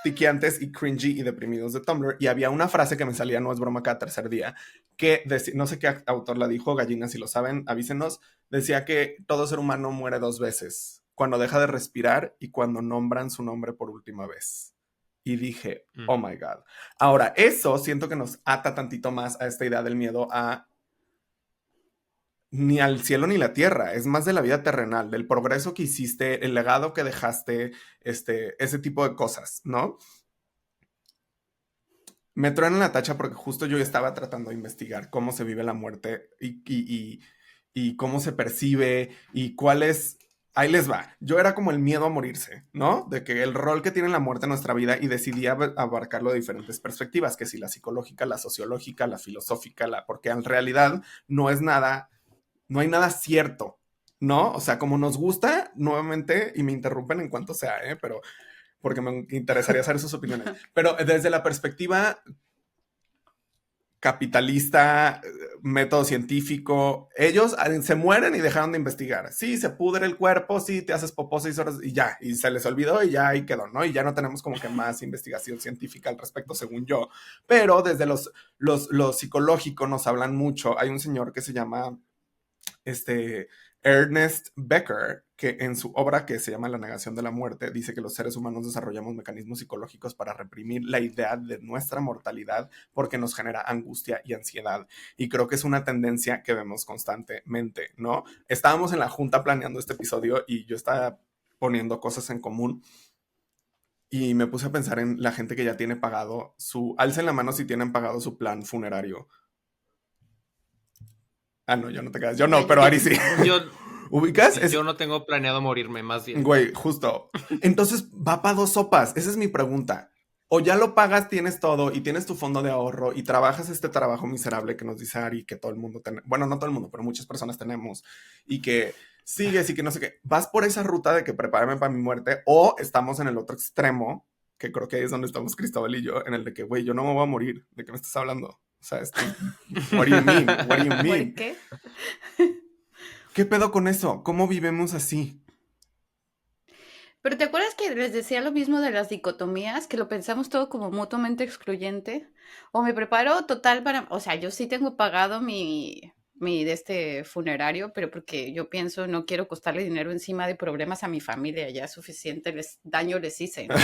tiqueantes y cringy y deprimidos de Tumblr. Y había una frase que me salía, no es broma, cada tercer día, que no sé qué autor la dijo, gallinas, si lo saben, avísenos. Decía que todo ser humano muere 2 veces: cuando deja de respirar y cuando nombran su nombre por última vez. Y dije, oh my God. Ahora, eso siento que nos ata tantito más a esta idea del miedo a ni al cielo ni la tierra. Es más de la vida terrenal, del progreso que hiciste, el legado que dejaste, ese tipo de cosas, ¿no? Me truena la tacha porque justo yo estaba tratando de investigar cómo se vive la muerte y y cómo se percibe y cuál es... Ahí les va. Yo era como el miedo a morirse, ¿no? De que el rol que tiene la muerte en nuestra vida y decidí abarcarlo de diferentes perspectivas, que si la psicológica, la sociológica, la filosófica, porque en realidad no es nada, no hay nada cierto, ¿no? O sea, como nos gusta, nuevamente, y me interrumpen en cuanto sea, pero porque me interesaría saber sus opiniones, pero desde la perspectiva capitalista, método científico, ellos se mueren y dejaron de investigar. Sí, se pudre el cuerpo, sí, te haces popó 6 horas y ya, y se les olvidó y ya ahí quedó, ¿no? Y ya no tenemos como que más investigación científica al respecto, según yo. Pero desde lo psicológico nos hablan mucho. Hay un señor que se llama Ernest Becker, que en su obra que se llama La negación de la muerte, dice que los seres humanos desarrollamos mecanismos psicológicos para reprimir la idea de nuestra mortalidad porque nos genera angustia y ansiedad. Y creo que es una tendencia que vemos constantemente, ¿no? Estábamos en la junta planeando este episodio y yo estaba poniendo cosas en común y me puse a pensar en la gente que ya tiene pagado alcen la mano si tienen pagado su plan funerario. Ah, no, yo no te quedas. Yo no, pero Ari sí. ¿Ubicas? Yo no tengo planeado morirme, más bien. Güey, justo. Entonces va para 2 sopas. Esa es mi pregunta. O ya lo pagas, tienes todo y tienes tu fondo de ahorro y trabajas este trabajo miserable que nos dice Ari, que todo el mundo tiene. Bueno, no todo el mundo, pero muchas personas tenemos. Y que sigues y que no sé qué. Vas por esa ruta de que prepárame para mi muerte, o estamos en el otro extremo, que creo que ahí es donde estamos Cristóbal y yo, en el de que, güey, yo no me voy a morir. ¿De qué me estás hablando? O sea, what do you mean? What do you mean? ¿Por qué? ¿Qué pedo con eso? ¿Cómo vivimos así? Pero ¿te acuerdas que les decía lo mismo de las dicotomías? Que lo pensamos todo como mutuamente excluyente. O me preparo total para... O sea, yo sí tengo pagado mi funerario, pero porque yo pienso, no quiero costarle dinero encima de problemas a mi familia. Ya suficiente daño les hice, ¿no?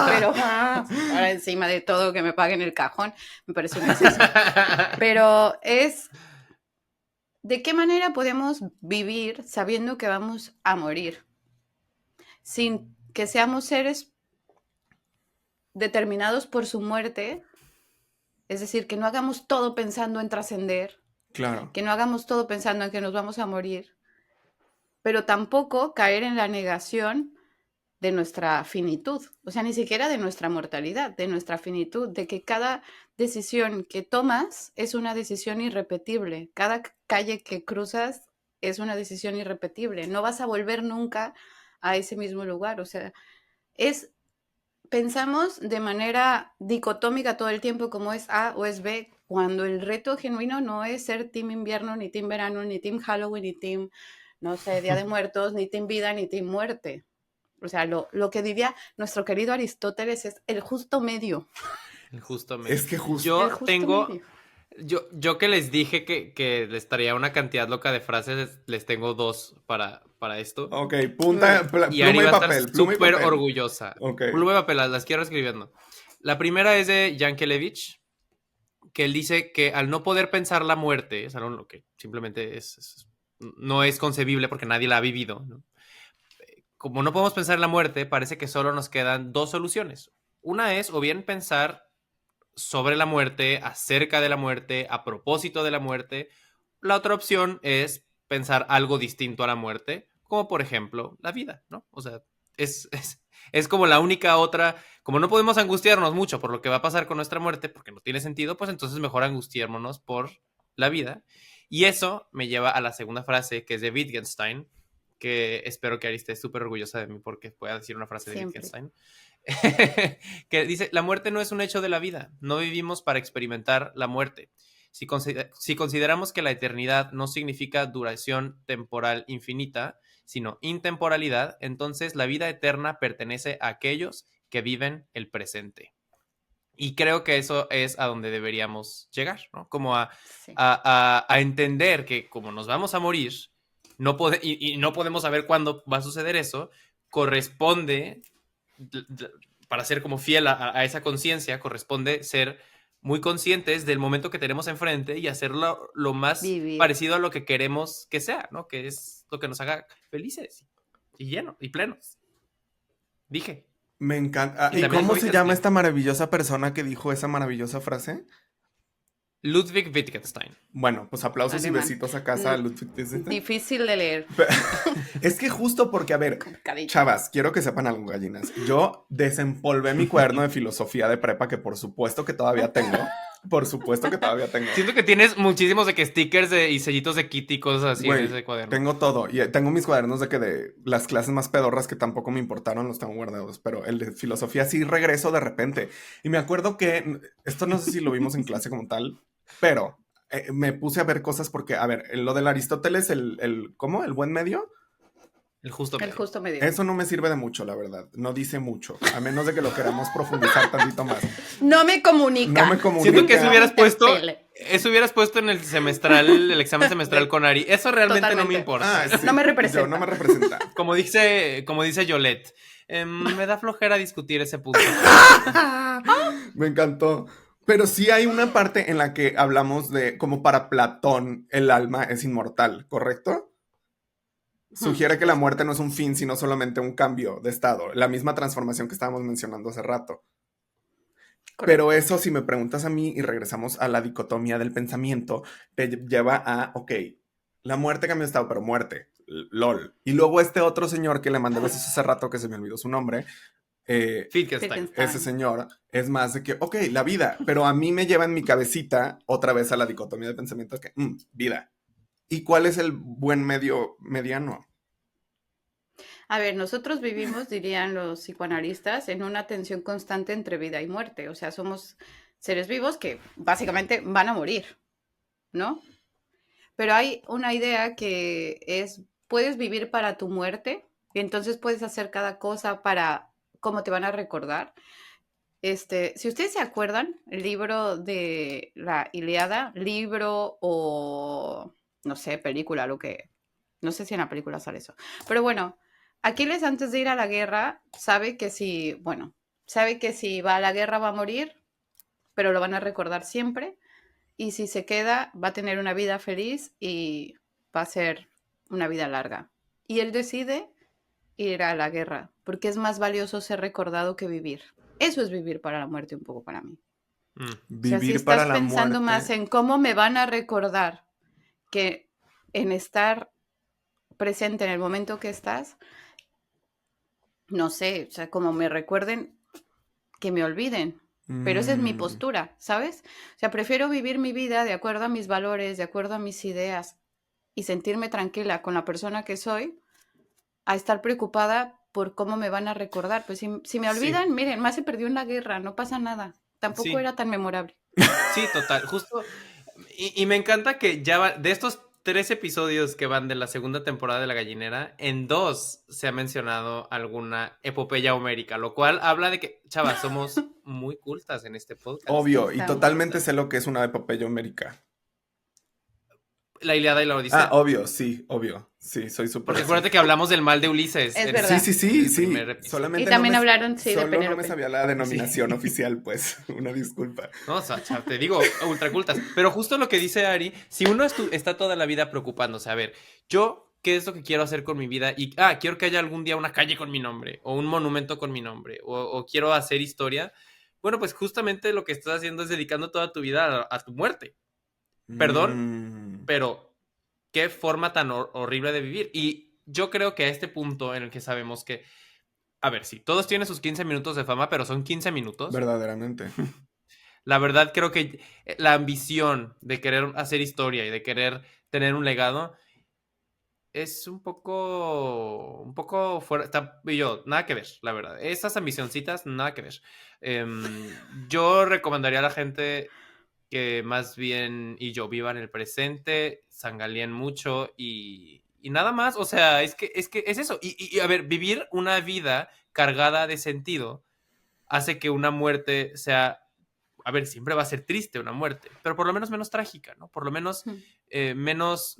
Pero ahora encima de todo que me paguen el cajón, me parece un exceso. Pero es... ¿De qué manera podemos vivir sabiendo que vamos a morir? Sin que seamos seres determinados por su muerte, es decir, que no hagamos todo pensando en trascender, claro, que no hagamos todo pensando en que nos vamos a morir, pero tampoco caer en la negación de nuestra finitud, o sea, ni siquiera de nuestra mortalidad, de nuestra finitud, de que cada decisión que tomas es una decisión irrepetible, cada calle que cruzas es una decisión irrepetible, no vas a volver nunca a ese mismo lugar, o sea, pensamos de manera dicotómica todo el tiempo como es A o es B, cuando el reto genuino no es ser team invierno, ni team verano, ni team Halloween, ni team, no sé, Día de Muertos, ni team vida, ni team muerte. O sea, lo que diría nuestro querido Aristóteles es el justo medio. El justo medio. Es que justo. Yo que les dije que les traía una cantidad loca de frases, les tengo 2 para esto. Ok, pluma y papel. Súper orgullosa. Okay. Pluma y papel, las quiero escribiendo. La primera es de Yankelevich, que él dice que al no poder pensar la muerte, es algo lo que simplemente no es concebible porque nadie la ha vivido, ¿no? Como no podemos pensar en la muerte, parece que solo nos quedan 2 soluciones. Una es o bien pensar sobre la muerte, acerca de la muerte, a propósito de la muerte. La otra opción es pensar algo distinto a la muerte, como por ejemplo la vida, ¿no? O sea, es como la única otra, como no podemos angustiarnos mucho por lo que va a pasar con nuestra muerte, porque no tiene sentido, pues entonces mejor angustiarnos por la vida. Y eso me lleva a la segunda frase, que es de Wittgenstein, que espero que Ari esté súper orgullosa de mí porque pueda decir una frase de Wittgenstein. Que dice, la muerte no es un hecho de la vida, no vivimos para experimentar la muerte. Si consideramos que la eternidad no significa duración temporal infinita, sino intemporalidad, entonces la vida eterna pertenece a aquellos que viven el presente. Y creo que eso es a donde deberíamos llegar, ¿no? Como a entender que como nos vamos a morir, no podemos saber cuándo va a suceder eso, corresponde, para ser como fiel a esa conciencia, corresponde ser muy conscientes del momento que tenemos enfrente y hacerlo lo más parecido a lo que queremos que sea, ¿no? Que es lo que nos haga felices y llenos y plenos. Dije. Me encanta. ¿Y cómo se llama esta maravillosa persona que dijo esa maravillosa frase? Ludwig Wittgenstein. Bueno, pues aplausos Alemán. y besitos a casa a Ludwig Wittgenstein. Difícil de leer. Es que justo porque, a ver, Complicadito. chavas, quiero que sepan algo, gallinas. Yo desempolvé mi cuaderno de filosofía de prepa, que por supuesto que todavía tengo. Por supuesto que todavía tengo. Siento que tienes muchísimos de que stickers y sellitos de Kitty y cosas así Güey, en ese cuaderno. tengo todo. Y tengo mis cuadernos de que de las clases más pedorras que tampoco me importaron, los tengo guardados. Pero el de filosofía sí regreso de repente. Y me acuerdo que, esto no sé si lo vimos en clase como tal, pero me puse a ver cosas porque, a ver, lo del Aristóteles, ¿cómo? ¿El buen medio? El justo El medio. justo medio. Eso no me sirve de mucho, la verdad. No dice mucho, a menos de que lo queramos profundizar tantito más. No me comunica. No me comunica. Siento que eso hubieras puesto, Interpele. eso hubieras puesto en el semestral, el examen semestral con Ari. Eso realmente no me Totalmente. importa. Ah, sí, No me representa. yo, no me representa. Como dice Yolette, me da flojera discutir ese punto. Me encantó. Pero sí hay una parte en la que hablamos de, como para Platón, el alma es inmortal, ¿correcto? Sugiere que la muerte no es un fin, sino solamente un cambio de estado. La misma transformación que estábamos mencionando hace rato. Pero eso, si me preguntas a mí y regresamos a la dicotomía del pensamiento, te lleva a, ok, la muerte cambia de estado, pero muerte, lol. Y luego este otro señor que le mandé besos hace rato, que se me olvidó su nombre, Wittgenstein. ese señor es más de que, ok, la vida, pero a mí me lleva en mi cabecita otra vez a la dicotomía de pensamiento que, vida. ¿Y cuál es el buen mediano? A ver, nosotros vivimos, dirían los psicoanalistas, en una tensión constante entre vida y muerte. O sea, somos seres vivos que básicamente van a morir, ¿no? Pero hay una idea que es, puedes vivir para tu muerte y entonces puedes hacer cada cosa para cómo te van a recordar. Si ustedes se acuerdan, el libro de la Ilíada, libro o, no sé, película, no sé si en la película sale eso. Pero bueno, Aquiles antes de ir a la guerra sabe que si va a la guerra va a morir, pero lo van a recordar siempre. Y si se queda, va a tener una vida feliz y va a ser una vida larga. Y él decide ir a la guerra, porque es más valioso ser recordado que vivir. Eso es vivir para la muerte un poco para mí. O sea, si Vivir estás para la pensando muerte. más en cómo me van a recordar que en estar presente en el momento que estás, no sé, o sea, como me recuerden, que me olviden. Pero esa es mi postura, ¿sabes? O sea, prefiero vivir mi vida de acuerdo a mis valores, de acuerdo a mis ideas y sentirme tranquila con la persona que soy, a estar preocupada por cómo me van a recordar. Pues si me olvidan, miren, más se perdió en la guerra, no pasa nada. Tampoco Sí. era tan memorable. Sí, total, justo. Y me encanta que de estos 3 episodios que van de la segunda temporada de La Gallinera, en 2 se ha mencionado alguna epopeya homérica, lo cual habla de que, chavas, somos muy cultas en este podcast. Obvio, y Estamos. totalmente sé lo que es una epopeya homérica. La Ilíada y la Odisea. Obvio, sí, obvio. Sí, soy súper. Porque acuérdate que hablamos del mal de Ulises. Es en verdad. Sí. el primer episodio. Solamente Y también no me, hablaron, sí, de solo no me Penélope. sabía la denominación oficial, pues. Una disculpa. No, o sea, te digo, ultracultas. Pero justo lo que dice Ari, si uno está toda la vida preocupándose, a ver, yo, ¿qué es lo que quiero hacer con mi vida? Y, quiero que haya algún día una calle con mi nombre, o un monumento con mi nombre, o quiero hacer historia. Bueno, pues justamente lo que estás haciendo es dedicando toda tu vida a tu muerte. Perdón, pero qué forma tan horrible de vivir. Y yo creo que a este punto en el que sabemos que, a ver, sí, todos tienen sus 15 minutos de fama, pero son 15 minutos. Verdaderamente. La verdad creo que la ambición de querer hacer historia y de querer tener un legado es un poco fuera. Y yo, nada que ver, la verdad. Esas ambicioncitas, nada que ver. Yo recomendaría a la gente que más bien vivan el presente, sangalien mucho y nada más. O sea, es que es eso. Y a ver, vivir una vida cargada de sentido hace que una muerte sea... A ver, siempre va a ser triste una muerte, pero por lo menos menos trágica, ¿no? Por lo menos menos,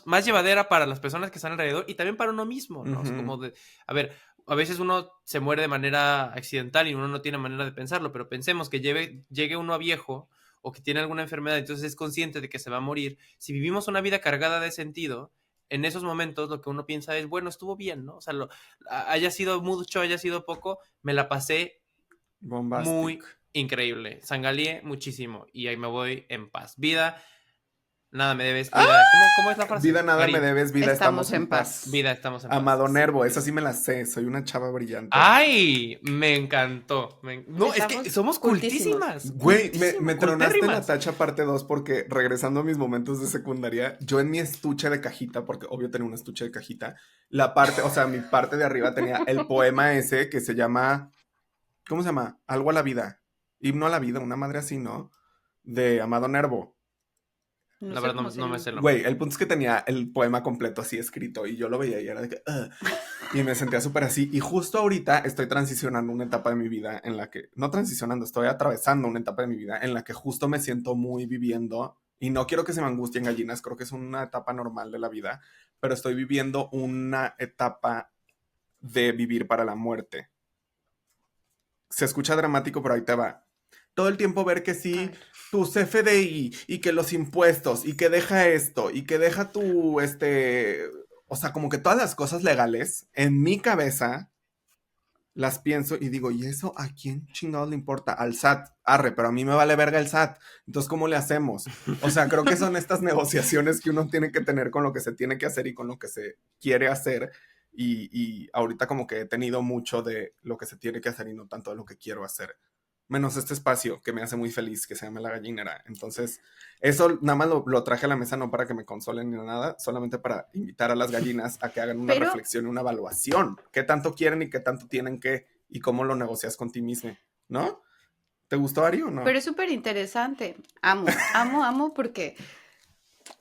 más llevadera para las personas que están alrededor y también para uno mismo, ¿no? O sea, como a ver, a veces uno se muere de manera accidental y uno no tiene manera de pensarlo, pero pensemos que llegue uno a viejo o que tiene alguna enfermedad, entonces es consciente de que se va a morir. Si vivimos una vida cargada de sentido, en esos momentos lo que uno piensa es, bueno, estuvo bien, ¿no? O sea, haya sido mucho, haya sido poco, me la pasé Bombastic. muy increíble. Sangalié muchísimo y ahí me voy en paz. Vida, nada me debes. Vida, ¿cómo es la frase? Vida, nada Mari, me debes, vida, Estamos estamos en en paz. paz. Vida, estamos en paz. Amado Sí. Nervo, esa sí me la sé, soy una chava brillante. ¡Ay! Me encantó. No, es que Estamos somos cultísimos. cultísimas. Güey, me cultísimas, tronaste la cultérrimas. tacha parte 2 porque regresando a mis momentos de secundaria, yo en mi estuche de cajita, porque obvio tenía un estuche de cajita, la parte, o sea, mi parte de arriba tenía el poema ese que se llama, ¿cómo se llama? Algo a la vida. Himno a la vida, una madre así, ¿no? De Amado Nervo. No La sé verdad cómo no, se no me llama. sé el nombre. Güey, el punto es que tenía el poema completo así escrito y yo lo veía y era de que... y me sentía súper así. Y justo ahorita estoy transicionando una etapa de mi vida en la que... No transicionando, estoy atravesando una etapa de mi vida en la que justo me siento muy viviendo... Y no quiero que se me angustien gallinas, creo que es una etapa normal de la vida, pero estoy viviendo una etapa de vivir para la muerte. Se escucha dramático, pero ahí te va. Todo el tiempo ver que sí, tus FDI y que los impuestos y que deja esto y que deja tu, o sea, como que todas las cosas legales en mi cabeza las pienso y digo, ¿y eso a quién chingados le importa? Al SAT, arre, pero a mí me vale verga el SAT. Entonces, ¿cómo le hacemos? O sea, creo que son estas negociaciones que uno tiene que tener con lo que se tiene que hacer y con lo que se quiere hacer. Y ahorita como que he tenido mucho de lo que se tiene que hacer y no tanto de lo que quiero hacer. Menos este espacio que me hace muy feliz, que se llama La Gallinera. Entonces, eso nada más lo traje a la mesa no para que me consolen ni nada, solamente para invitar a las gallinas a que hagan una Pero- reflexión y una evaluación. ¿Qué tanto quieren y qué tanto tienen que? Y cómo lo negocias con ti mismo, ¿no? ¿Te gustó, Ari, o no? Pero es súper interesante. Amo, porque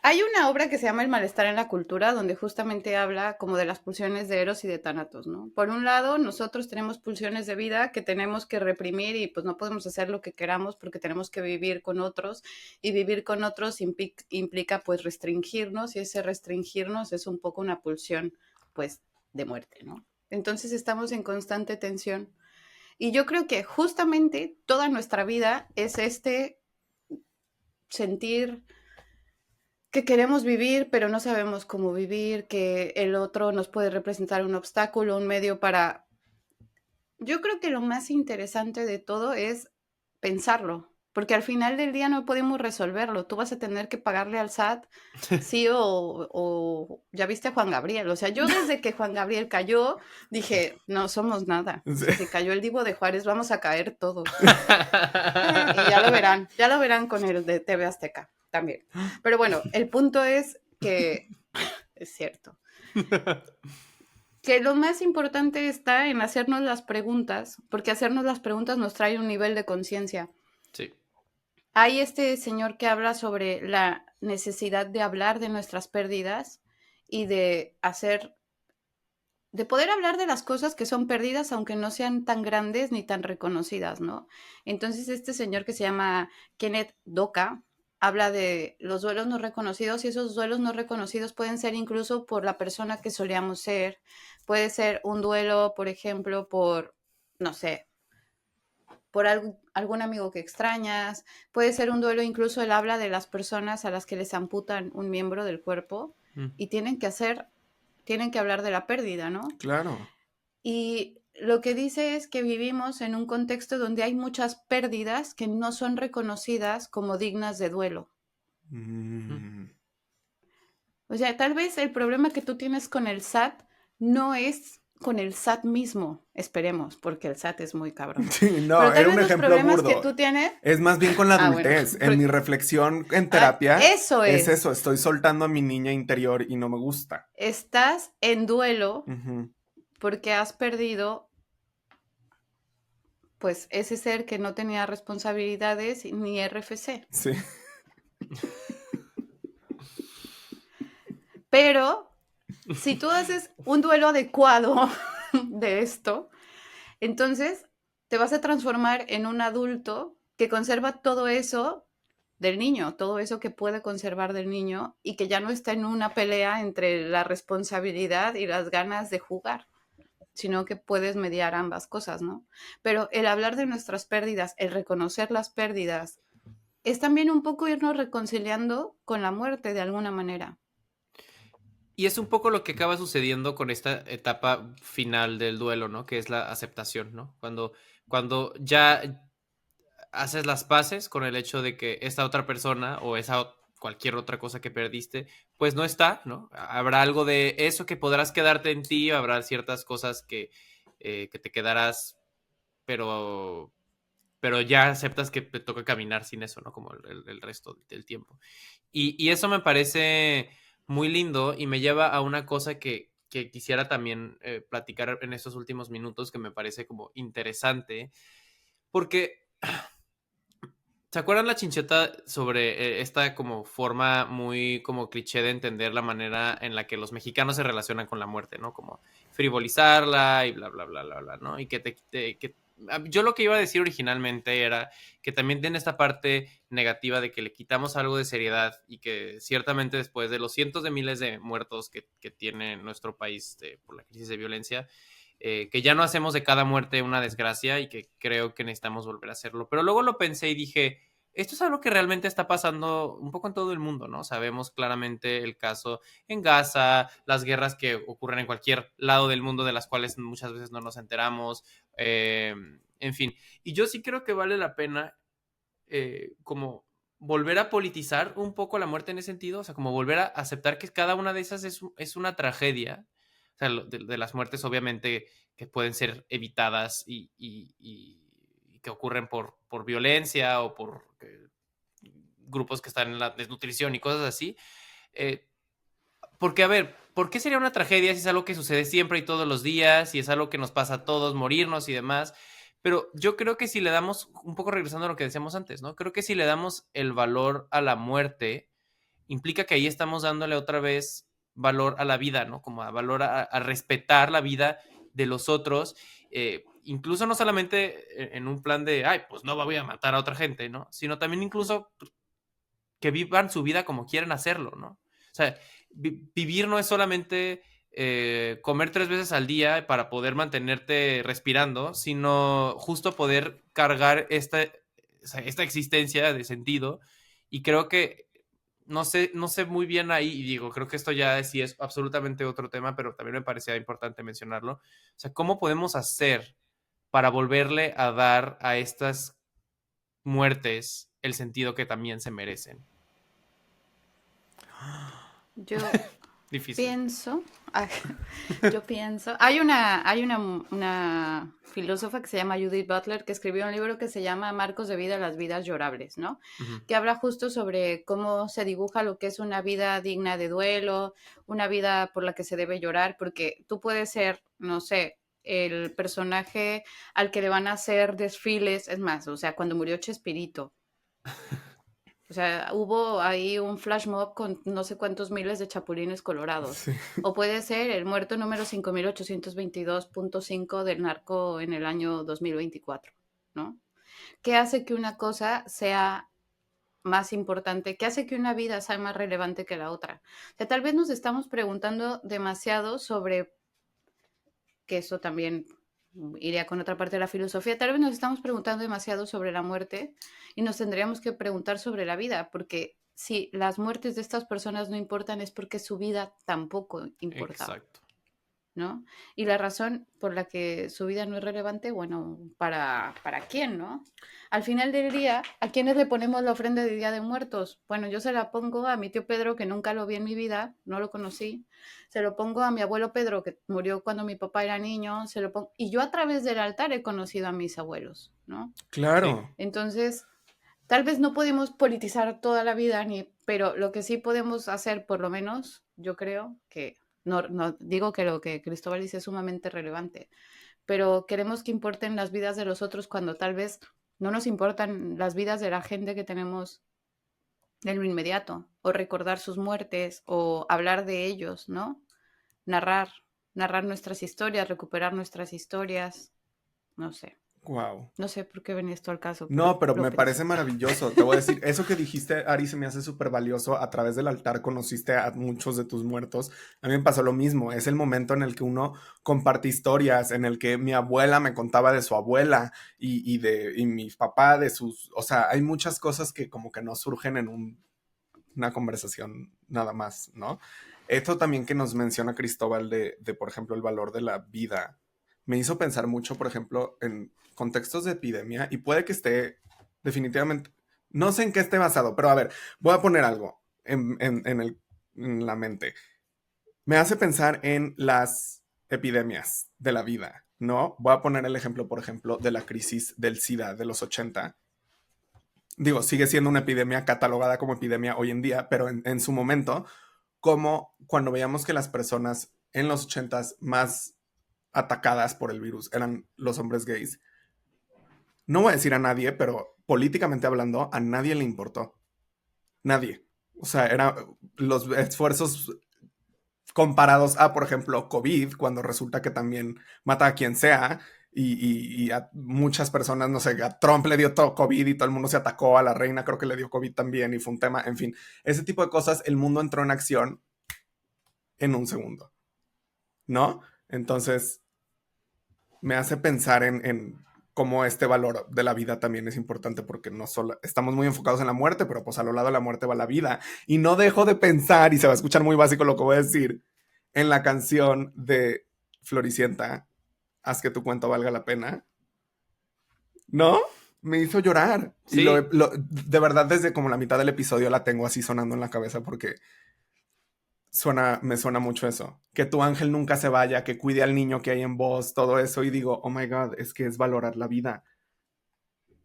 hay una obra que se llama El malestar en la cultura, donde justamente habla como de las pulsiones de Eros y de Tánatos, ¿no? Por un lado, nosotros tenemos pulsiones de vida que tenemos que reprimir y pues no podemos hacer lo que queramos porque tenemos que vivir con otros y vivir con otros implica pues restringirnos y ese restringirnos es un poco una pulsión pues de muerte, ¿no? Entonces estamos en constante tensión. Y yo creo que justamente toda nuestra vida es este sentir que queremos vivir, pero no sabemos cómo vivir, que el otro nos puede representar un obstáculo, un medio para... Yo creo que lo más interesante de todo es pensarlo, porque al final del día no podemos resolverlo. Tú vas a tener que pagarle al SAT, sí o ya viste a Juan Gabriel. O sea, yo desde que Juan Gabriel cayó, dije, no somos nada. Sí. Desde que cayó el Divo de Juárez, vamos a caer todos. Y ya lo verán con el de TV Azteca también. Pero bueno, el punto es que es cierto. Que lo más importante está en hacernos las preguntas, porque hacernos las preguntas nos trae un nivel de conciencia. Sí. Hay este señor que habla sobre la necesidad de hablar de nuestras pérdidas y de poder hablar de las cosas que son pérdidas, aunque no sean tan grandes ni tan reconocidas, ¿no? Entonces, este señor que se llama Kenneth Doka habla de los duelos no reconocidos y esos duelos no reconocidos pueden ser incluso por la persona que solíamos ser. Puede ser un duelo, por ejemplo, por, no sé, por algún amigo que extrañas. Puede ser un duelo, incluso él habla de las personas a las que les amputan un miembro del cuerpo y tienen que hablar de la pérdida, ¿no? Claro. Y lo que dice es que vivimos en un contexto donde hay muchas pérdidas que no son reconocidas como dignas de duelo. O sea, tal vez el problema que tú tienes con el SAT no es con el SAT mismo, esperemos, porque el SAT es muy cabrón. Sí, no, Pero tal era vez un los ejemplo problemas burdo. que tú tienes... Es más bien con la Ah, bueno, adultez. En porque- mi reflexión en terapia, eso es es. eso. Estoy soltando a mi niña interior y no me gusta. Estás en duelo Ujú. porque has perdido pues ese ser que no tenía responsabilidades ni RFC. Sí. Pero si tú haces un duelo adecuado de esto, entonces te vas a transformar en un adulto que conserva todo eso del niño, todo eso que puede conservar del niño y que ya no está en una pelea entre la responsabilidad y las ganas de jugar, sino que puedes mediar ambas cosas, ¿no? Pero el hablar de nuestras pérdidas, el reconocer las pérdidas, es también un poco irnos reconciliando con la muerte de alguna manera. Y es un poco lo que acaba sucediendo con esta etapa final del duelo, ¿no? Que es la aceptación, ¿no? Cuando ya haces las paces con el hecho de que esta otra persona o cualquier otra cosa que perdiste, pues no está, ¿no? Habrá algo de eso que podrás quedarte en ti, habrá ciertas cosas que te quedarás, pero ya aceptas que te toca caminar sin eso, ¿no? Como el resto del tiempo. Y eso me parece muy lindo y me lleva a una cosa que quisiera también platicar en estos últimos minutos, que me parece como interesante, porque ¿se acuerdan la chincheta sobre esta como forma muy como cliché de entender la manera en la que los mexicanos se relacionan con la muerte, ¿no? Como frivolizarla y bla, bla, bla, bla, bla, ¿no? Y yo lo que iba a decir originalmente era que también tiene esta parte negativa de que le quitamos algo de seriedad y que ciertamente después de los cientos de miles de muertos que tiene nuestro país por la crisis de violencia, que ya no hacemos de cada muerte una desgracia y que creo que necesitamos volver a hacerlo. Pero luego lo pensé y dije, esto es algo que realmente está pasando un poco en todo el mundo, ¿no? Sabemos claramente el caso en Gaza, las guerras que ocurren en cualquier lado del mundo de las cuales muchas veces no nos enteramos, en fin. Y yo sí creo que vale la pena como volver a politizar un poco la muerte en ese sentido, o sea, como volver a aceptar que cada una de esas es una tragedia, o sea, de las muertes obviamente que pueden ser evitadas y que ocurren por violencia o por grupos que están en la desnutrición y cosas así. Porque, a ver, ¿por qué sería una tragedia si es algo que sucede siempre y todos los días, y es algo que nos pasa a todos, morirnos y demás? Pero yo creo que si le damos, un poco regresando a lo que decíamos antes, ¿no? Creo que si le damos el valor a la muerte, implica que ahí estamos dándole otra vez valor a la vida, ¿no? Como a valor a respetar la vida de los otros, incluso no solamente en un plan de, ay, pues no voy a matar a otra gente, ¿no? Sino también incluso que vivan su vida como quieren hacerlo, ¿no? O sea, vivir no es solamente comer 3 veces al día para poder mantenerte respirando, sino justo poder cargar esta existencia de sentido. Y creo que no sé muy bien ahí, y digo, creo que esto ya sí es absolutamente otro tema, pero también me parecía importante mencionarlo. O sea, ¿cómo podemos hacer para volverle a dar a estas muertes el sentido que también se merecen? Yo Difícil. pienso, hay una filósofa que se llama Judith Butler que escribió un libro que se llama Marcos de vida, las vidas llorables, ¿no? Ujú. Que habla justo sobre cómo se dibuja lo que es una vida digna de duelo, una vida por la que se debe llorar, porque tú puedes ser, no sé, el personaje al que le van a hacer desfiles, es más, o sea, cuando murió Chespirito. O sea, hubo ahí un flash mob con no sé cuántos miles de chapulines colorados. Sí. O puede ser el muerto número 5822.5 del narco en el año 2024, ¿no? ¿Qué hace que una cosa sea más importante? ¿Qué hace que una vida sea más relevante que la otra? O sea, tal vez nos estamos preguntando demasiado sobre, que eso también iría con otra parte de la filosofía, tal vez nos estamos preguntando demasiado sobre la muerte y nos tendríamos que preguntar sobre la vida, porque si las muertes de estas personas no importan es porque su vida tampoco importaba, Exacto. ¿no? Y la razón por la que su vida no es relevante, bueno, ¿para quién, no? Al final del día, ¿a quiénes le ponemos la ofrenda de Día de Muertos? Bueno, yo se la pongo a mi tío Pedro, que nunca lo vi en mi vida, no lo conocí. Se lo pongo a mi abuelo Pedro, que murió cuando mi papá era niño. Se lo pongo... Y yo a través del altar he conocido a mis abuelos, ¿no? Claro. Sí. Entonces, tal vez no podemos politizar toda la vida, pero lo que sí podemos hacer, por lo menos, yo creo que, no digo que lo que Cristóbal dice es sumamente relevante, pero queremos que importen las vidas de los otros cuando tal vez no nos importan las vidas de la gente que tenemos en lo inmediato, o recordar sus muertes, o hablar de ellos, ¿no? Narrar nuestras historias, recuperar nuestras historias, no sé. Wow. No sé por qué venía esto al caso, No, pero lo me pensé. parece maravilloso. Te voy a decir, eso que dijiste, Ari, se me hace súper valioso. A través del altar conociste a muchos de tus muertos. A mí me pasó lo mismo. Es el momento en el que uno comparte historias, en el que mi abuela me contaba de su abuela y mi papá de sus... O sea, hay muchas cosas que como que no surgen en una conversación nada más, ¿no? Esto también que nos menciona Cristóbal por ejemplo, el valor de la vida, me hizo pensar mucho, por ejemplo, en contextos de epidemia, y puede que esté definitivamente. No sé en qué esté basado, pero a ver, voy a poner algo en la mente. Me hace pensar en las epidemias de la vida, ¿no? Voy a poner el ejemplo, por ejemplo, de la crisis del SIDA de los 80. Digo, sigue siendo una epidemia catalogada como epidemia hoy en día, pero en su momento, como cuando veíamos que las personas en los 80s más atacadas por el virus eran los hombres gays. No voy a decir a nadie, pero políticamente hablando, a nadie le importó. Nadie. O sea, eran los esfuerzos comparados a, por ejemplo, COVID, cuando resulta que también mata a quien sea y a muchas personas, no sé, a Trump le dio todo COVID y todo el mundo se atacó, a la reina creo que le dio COVID también y fue un tema, en fin, ese tipo de cosas, el mundo entró en acción en un segundo, ¿no? Entonces, me hace pensar en cómo este valor de la vida también es importante porque no solo estamos muy enfocados en la muerte, pero pues a lo lado de la muerte va la vida. Y no dejo de pensar, y se va a escuchar muy básico lo que voy a decir, en la canción de Floricienta, Haz que tu cuento valga la pena. ¿No? Me hizo llorar. Sí. Y de verdad desde como la mitad del episodio la tengo así sonando en la cabeza porque me suena mucho eso. Que tu ángel nunca se vaya, que cuide al niño que hay en vos, todo eso. Y digo, oh my God, es que es valorar la vida.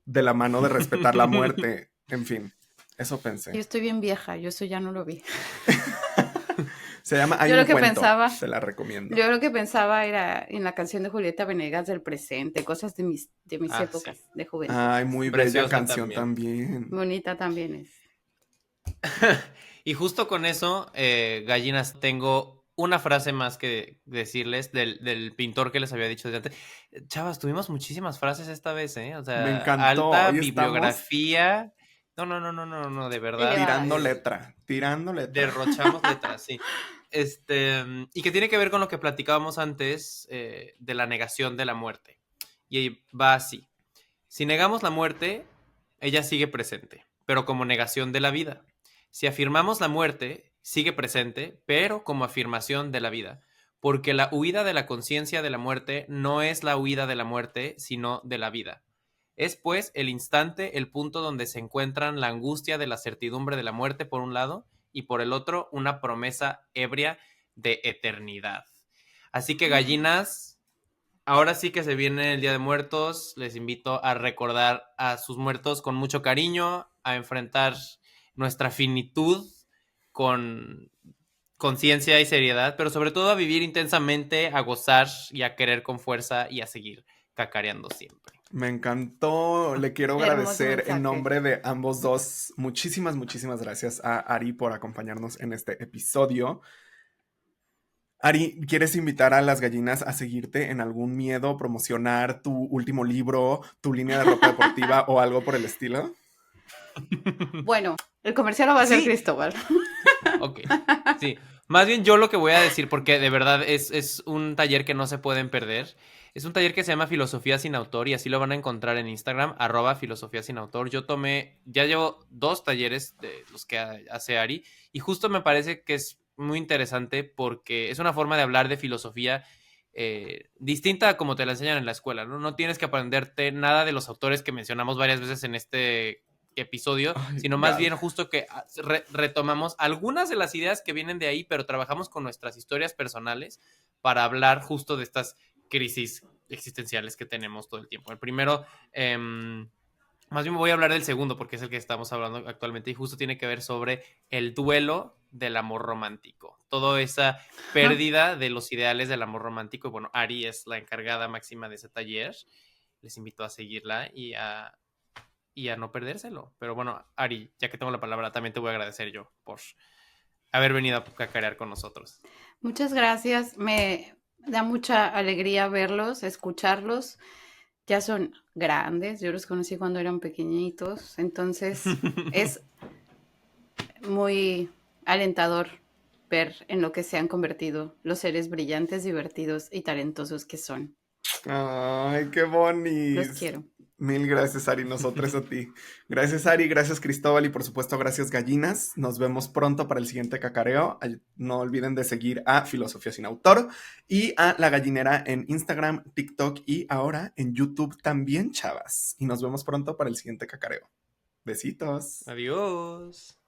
De la mano de respetar la muerte. En fin, eso Yo pensé. estoy bien vieja, yo eso ya no lo vi. Se llama Hay Yo un lo que cuento. pensaba- Se la recomiendo. Yo lo que pensaba era en la canción de Julieta Venegas del presente, cosas de mis Ah, épocas de juventud. Ay, muy bella Preciosa canción también. Bonita también es. Y justo con eso, gallinas, tengo una frase más que decirles del pintor que les había dicho desde antes. Chavas, tuvimos muchísimas frases esta vez, ¿eh? O sea, Me encantó. alta Hoy estamos bibliografía. No, de verdad. tirando Ay. letra. Derrochamos letras, sí. Y que tiene que ver con lo que platicábamos antes de la negación de la muerte. Y va así. Si negamos la muerte, ella sigue presente, pero como negación de la vida. Si afirmamos la muerte, sigue presente, pero como afirmación de la vida. Porque la huida de la conciencia de la muerte no es la huida de la muerte, sino de la vida. Es, pues, el instante, el punto donde se encuentran la angustia de la certidumbre de la muerte, por un lado, y por el otro, una promesa ebria de eternidad. Así que, gallinas, ahora sí que se viene el Día de Muertos. Les invito a recordar a sus muertos con mucho cariño, a enfrentar nuestra finitud con conciencia y seriedad, pero sobre todo a vivir intensamente, a gozar y a querer con fuerza y a seguir cacareando siempre. Me encantó. Le quiero Hermoso agradecer mensaje. en nombre de ambos dos. Muchísimas gracias a Ari por acompañarnos en este episodio. Ari, ¿quieres invitar a las gallinas a seguirte en algún miedo, promocionar tu último libro, tu línea de ropa deportiva o algo por el estilo? Bueno, el comercial lo va a hacer Sí. Cristóbal. Ok, sí. Más bien yo lo que voy a decir, porque de verdad es un taller que no se pueden perder. Es un taller que se llama Filosofía sin Autor y así lo van a encontrar en Instagram, @filosofía sin autor. Ya llevo 2 talleres de los que hace Ari y justo me parece que es muy interesante porque es una forma de hablar de filosofía distinta a como te la enseñan en la escuela, ¿no? No tienes que aprenderte nada de los autores que mencionamos varias veces en este episodio, Ay, sino más God. bien justo que retomamos algunas de las ideas que vienen de ahí, pero trabajamos con nuestras historias personales para hablar justo de estas crisis existenciales que tenemos todo el tiempo. El primero, más bien voy a hablar del segundo porque es el que estamos hablando actualmente y justo tiene que ver sobre el duelo del amor romántico. Toda esa pérdida de los ideales del amor romántico. Y bueno, Ari es la encargada máxima de ese taller. Les invito a seguirla y a no perdérselo. Pero bueno, Ari, ya que tengo la palabra, también te voy a agradecer yo por haber venido a cacarear con nosotros. Muchas gracias. Me da mucha alegría verlos, escucharlos. Ya son grandes. Yo los conocí cuando eran pequeñitos. Entonces es muy alentador ver en lo que se han convertido los seres brillantes, divertidos y talentosos que son. Ay, qué bonito. Los quiero. Mil gracias, Ari, nosotros a ti. Gracias, Ari, gracias, Cristóbal, y por supuesto, gracias, gallinas. Nos vemos pronto para el siguiente cacareo. No olviden de seguir a Filosofía Sin Autor y a La Gallinera en Instagram, TikTok y ahora en YouTube también, chavas. Y nos vemos pronto para el siguiente cacareo. Besitos. Adiós.